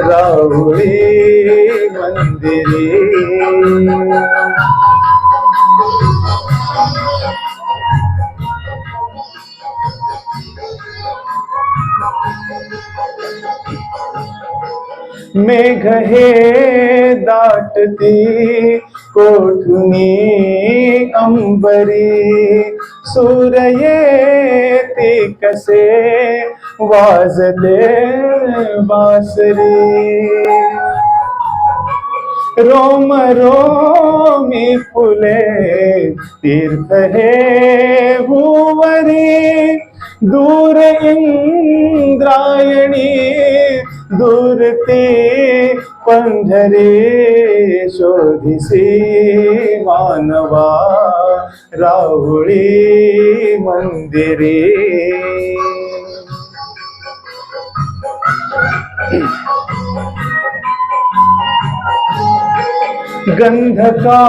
राहुळी मंदिरी. मेघ हे दाटती कोठुनी अंबरी. सूर येते कसे वाजते बासरी. रोम रोमी फुले तीर्थ हे भुवरी. दूर इंद्रायणी दूरती पंढरी. शोधिसी मानवा राहुळी मंदिरी. गंध का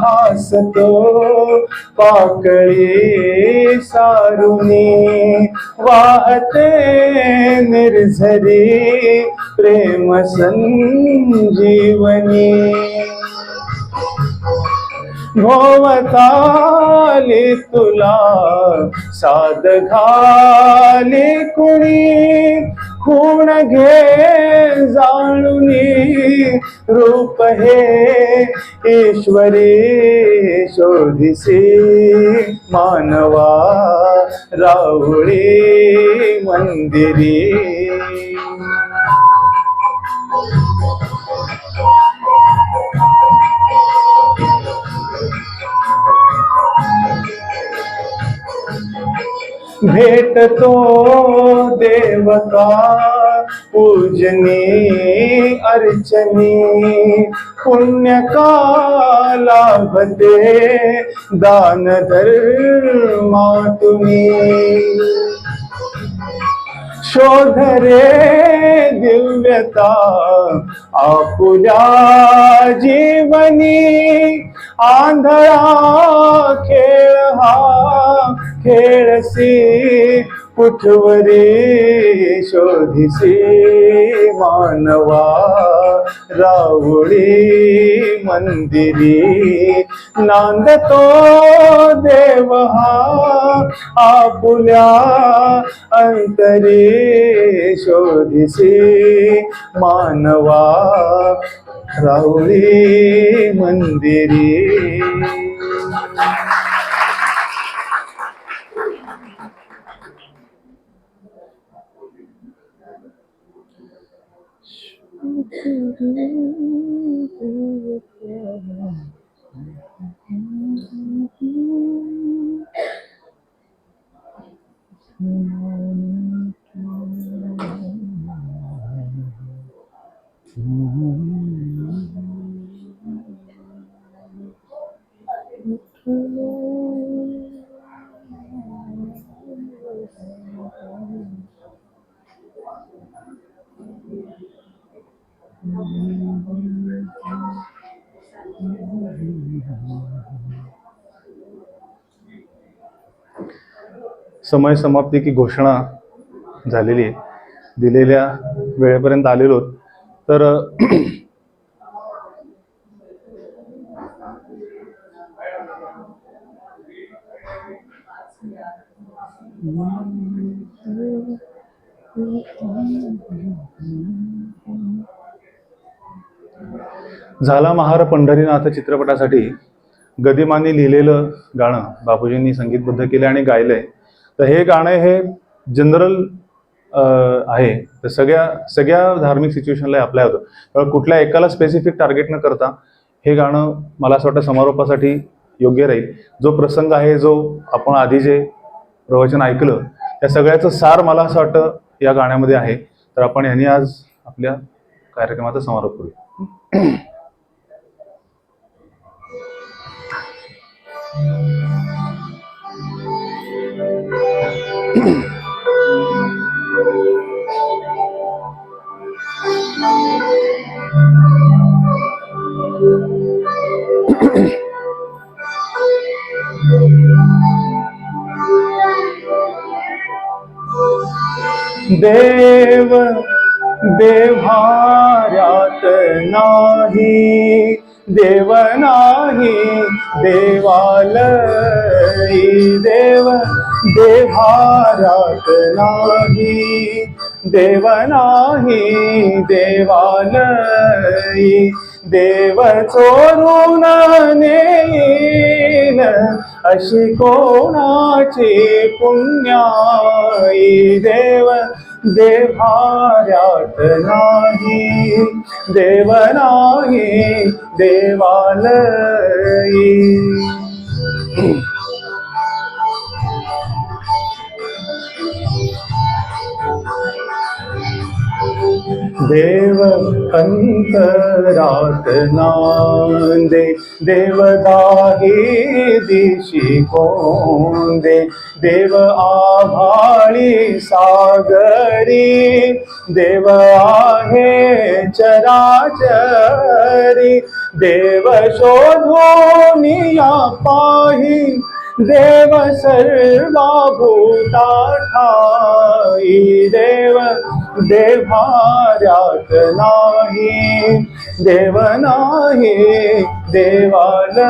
हासतो पाकळी सारुनी. वाहते निर्झरी प्रेम संजीवनी. भोवताली तुला साद घाली कुणी. खूण घे जाणुनी रूप हे ईश्वरी. शोधिसी मानवा राहुळी मंदिरी. भेटतो देवता पूजनी अर्चनी. पुण्य का लाभते दान धर्मातुनी. शोध रे दिव्यता आपुल्या जीवनी. आंधळा खेळ हा खेळसी कुठवरी. शोधिसी मानवा राहुळी मंदिरी. नांदतो देव हा आपुल्या अंतरी. शोधिसी मानवा राहुळी मंदिरी. समय समाप्ती की घोषणा झालेली आहे. दिलेल्या वेळेपर्यंत आलेलो तर झाला महार पंढरीनाथ चित्रपटासाठी गदिमांनी लिहिलेलं गाणं बापूजींनी संगीतबद्ध केलं आणि गायलंय. तर हे गाणं हे जनरल आहे, तर सगळ्या सगळ्या धार्मिक सिच्युएशनला अप्लाय होतं. तर कुठल्या एकाला स्पेसिफिक टार्गेट न करता हे गाणं मला असं वाटतं समारोपासाठी योग्य राहील. जो प्रसंग आहे, जो आपण आधी जे प्रवचन ऐकलं, त्या सगळ्याचं सार मला असं वाटतं या गाण्यामध्ये आहे. तर आपण यांनी आज आपल्या कार्यक्रमाचा समारोप करूया. देव देव्हाऱ्यात नाही, देव नाही देवालयी. देव देव्हाऱ्यात नाही, देव नाही देवालयी. देव चोरून नेईन अशी कोणाची पुण्याई. देव देव्हाऱ्यात नाही, देव नाही देवालयी. देव अंतरात नांदे, देव दाही दिशी कोंदे. देव आभाळी सागरी, देव आहे चराचरी. देव शोधून या पाही, देव सर्वा भूता ठाई. देव देव्हाऱ्यात नाही, देव नाही देवालयी.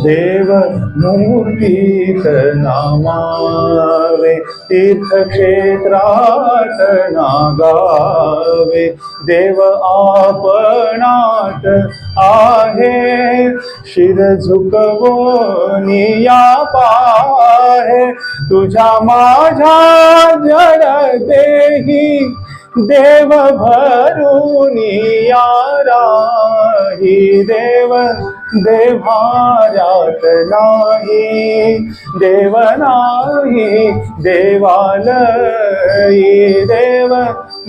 देव मूर्तीत नामावे, तीर्थक्षेत्रात नागावे. देव आपणात आहे, शिर झुकवून या पाहे. तुझ्या माझ्या जड देही, देव भरून या राही. देव देव्हाऱ्यात नाही, देव नाही देवालयी. देव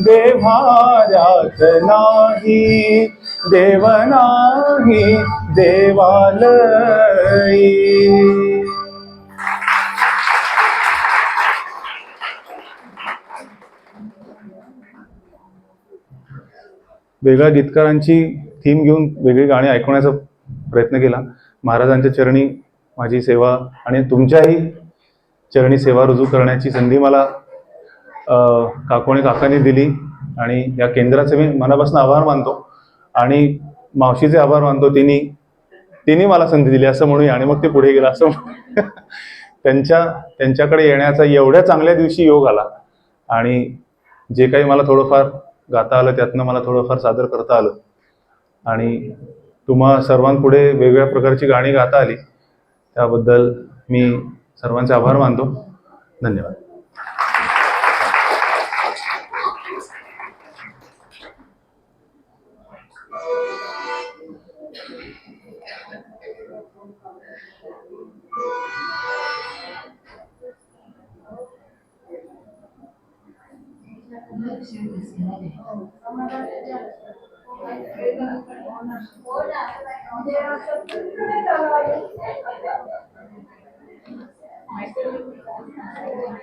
देव्हाऱ्यात नाही, देव नाही देवालयी. वेगळ्या गीतकारांची थीम घेऊन वेगळी गाणी ऐकवण्याचा प्रयत्न केला. महाराजांच्या चरणी माझी सेवा आणि तुमच्याही चरणी सेवा रुजू करण्याची संधी मला काकोणी काकांनी दिली आणि या केंद्राचे मी मनापासून आभार मानतो आणि मावशीचे आभार मानतो. तिने मला संधी दिली असं म्हणूया आणि मग ते पुढे गेलं असं त्यांच्याकडे येण्याचा एवढ्या चांगल्या दिवशी योग आला आणि जे काही मला थोडंफार गाता आलं त्यातनं मला थोडंफार सादर करता आलं आणि तुम्हा सर्वांपुढे वेगवेगळ्या प्रकारची गाणी गाता आली, त्याबद्दल मी सर्वांचे आभार मानतो. धन्यवाद.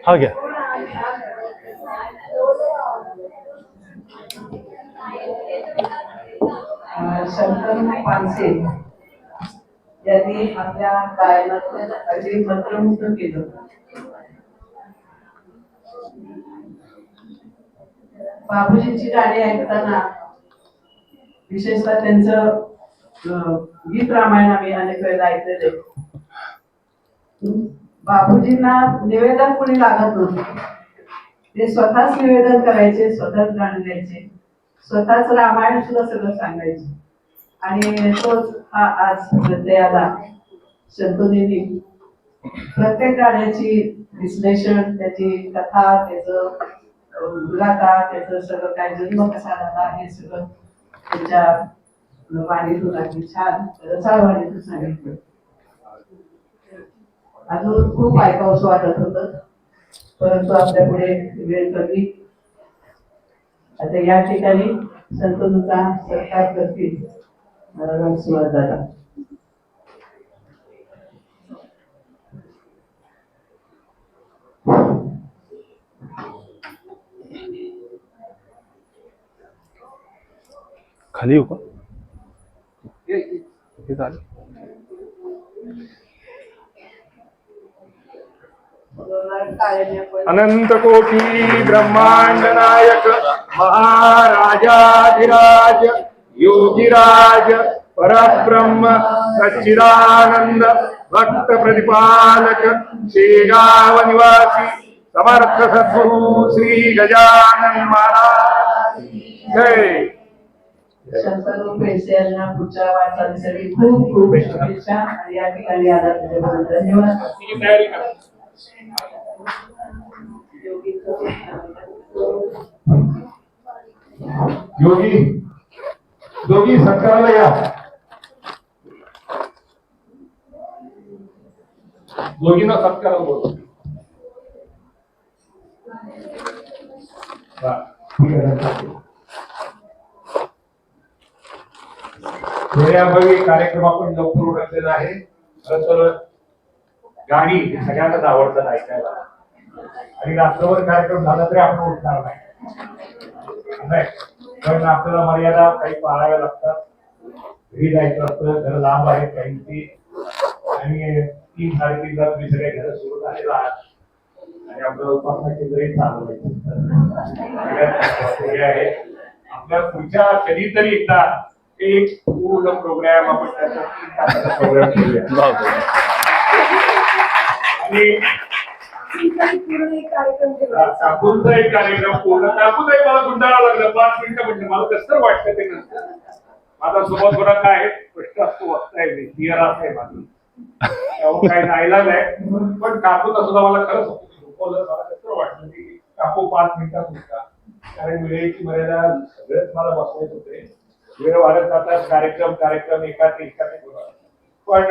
हा घ्या. शंकर पानसे यांनी आपल्या गायनात अगदी मंत्रमुग्ध केलं. बाबूजींची गाणी ऐकताना विशेषतः त्यांचं गीत रामायण आम्ही अनेक वेळेला ऐकलेले. बापूजींना निवेदन कोणी लागत नव्हतं. ते स्वतःच निवेदन करायचे, स्वतःच गाणं गायचे, स्वतःच रामायण सुद्धा सगळं सांगायचे. आणि तोच हा आज प्रत्ययाला शंतनुनी प्रत्येक गाण्याची विश्लेषण, त्याची कथा, त्याचं गाथा, त्याचं सगळं काय जन्म कसा झाला हे सगळं त्याच्या वाणीतून अगदी छान रसाळ वाणीतून सांगितलं. अजून खूप ऐकावंसं वाटत होतं, परंतु आपल्या पुढे वेळ कमी. आता या ठिकाणी संतनुचा सत्कार करतील सुरुवात झाला. खाली येऊ का? इथे चालेल. अनंत कोटी ब्रह्मांड नायक महाराजाधिराज योगीराज परब्रह्म सच्चिदानंद भक्त प्रतिपालक शेगाव निवासी समर्थ सद्गुरु श्री गजानन महाराज जय. शंतनू पेशे यांना पुढच्या वाटचालीसाठी खूप खूप शुभेच्छा. आणि या ठिकाणी आला त्याच्याबद्दल धन्यवाद. योगी योगी सत्काराला या. योगींना सत्कार बोलतो. वेळेअभावी कार्यक्रम आपण लवकर उरकलेला आहे. खरं तर गाणी सगळ्यांनाच आवडतात ऐकायला, आणि रात्रभर कार्यक्रम झाला तरी आपण उठणार नाही. पण आपल्याला मर्यादा काही पाळाव्या लागतात. घरी जायचं असतं, घर लांब आहेत काहींची, आणि 3-3:30ला तुम्ही सगळे घर सुरू झालेला आहात, आणि आपल्याला उपासना केंद्रही चालू आहे. आपल्या पुढच्या कधीतरी एकदा एक पूर्ण प्रोग्राम आपण त्याचा प्रोग्राम करूया. आणि काकूंचा एक कार्यक्रम पूर्ण. काकूचाही मला गुंडाळा लागला 5 मिनिटं, म्हणजे मला कसं वाटतं ते नसतं. माझा स्वभाव थोडा काय स्पष्ट असतो, वक्ताय मी क्लिअर आहे माझं, त्यामुळे काही नाईलाज आहे. पण काकूचा सुद्धा मला खरंच मला कसं वाटतं की काकू 5 मिनिटात होता, कारण वेळेची मर्यादा सगळेच मला बसवायचे होते. वेळ वाढत जातात, कार्यक्रम एकाने पण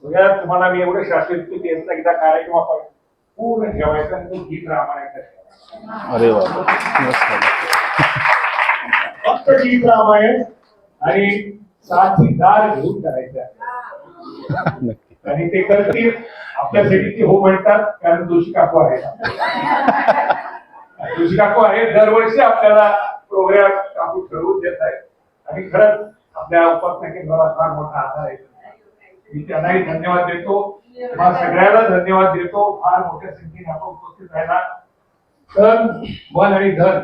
सगळ्यात तुम्हाला मी एवढं शास्त्रीय यांचा एकदा कार्यक्रम आपण पूर्ण ठेवायचा आणि तो गीत रामायणाचा. अरे वा, फक्त गीत रामायण आणि साथीदार घेऊन करायचं. आणि ते करतील आपल्यासाठी ते हो म्हणतात, कारण जोशी काकू आहे. जोशी काकू आहे, दरवर्षी आपल्याला प्रोग्राम काकू ठरवून देत आहेत. आणि खरंच आपल्या उपासना केंद्राला फार मोठा आधार आहे. मी त्यांनाही धन्यवाद देतो, मला सगळ्याला धन्यवाद देतो. फार मोठ्या संख्येने आपण उपस्थित राहिला. तन मन आणि धन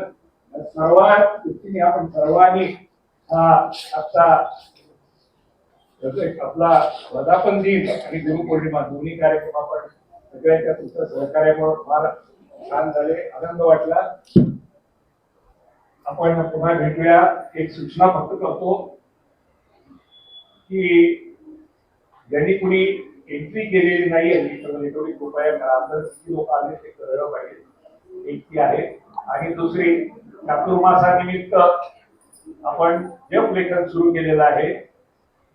सर्वात दृष्टीने आपण सर्वांनी आता आपला वर्धापन दिन आणि गुरुपौर्णिमा दोन्ही कार्यक्रम आपण सगळ्यांच्या तुमच्या सहकार्यामुळे फार छान झाले. आनंद वाटला. आपण पुन्हा भेटूया. एक सूचना फक्त करतो की ज्यांनी कुणी एंट्री केलेली नाही आहे तेवढी कृपया करा. तर लोक आले ते कळलं पाहिजे. एक ती आहे. आणि दुसरी, चातुर्मासानिमित्त आपण जप लेखन सुरू केलेलं आहे.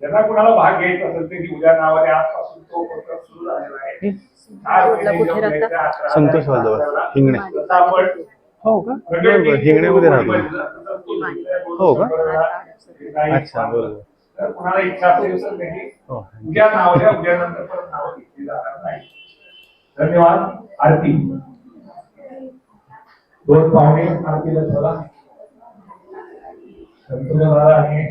ज्यांना कुणाला भाग घ्यायचा असेल ते उद्या नावाने आजपासून तो उपक्रम सुरू झालेला आहे. संतोष वाजवा हिंगणे. हो का? हिंगण्यामध्ये राहतो. हो का? अच्छा, बरोबर. तर कुणाला इच्छा असेल तर त्यांनी उद्या नाव द्या. उद्यानंतर परत नावं घेतली जाणार नाही. धन्यवाद. आरती 2 पाहुणे आरतीला चला. संतोष आणि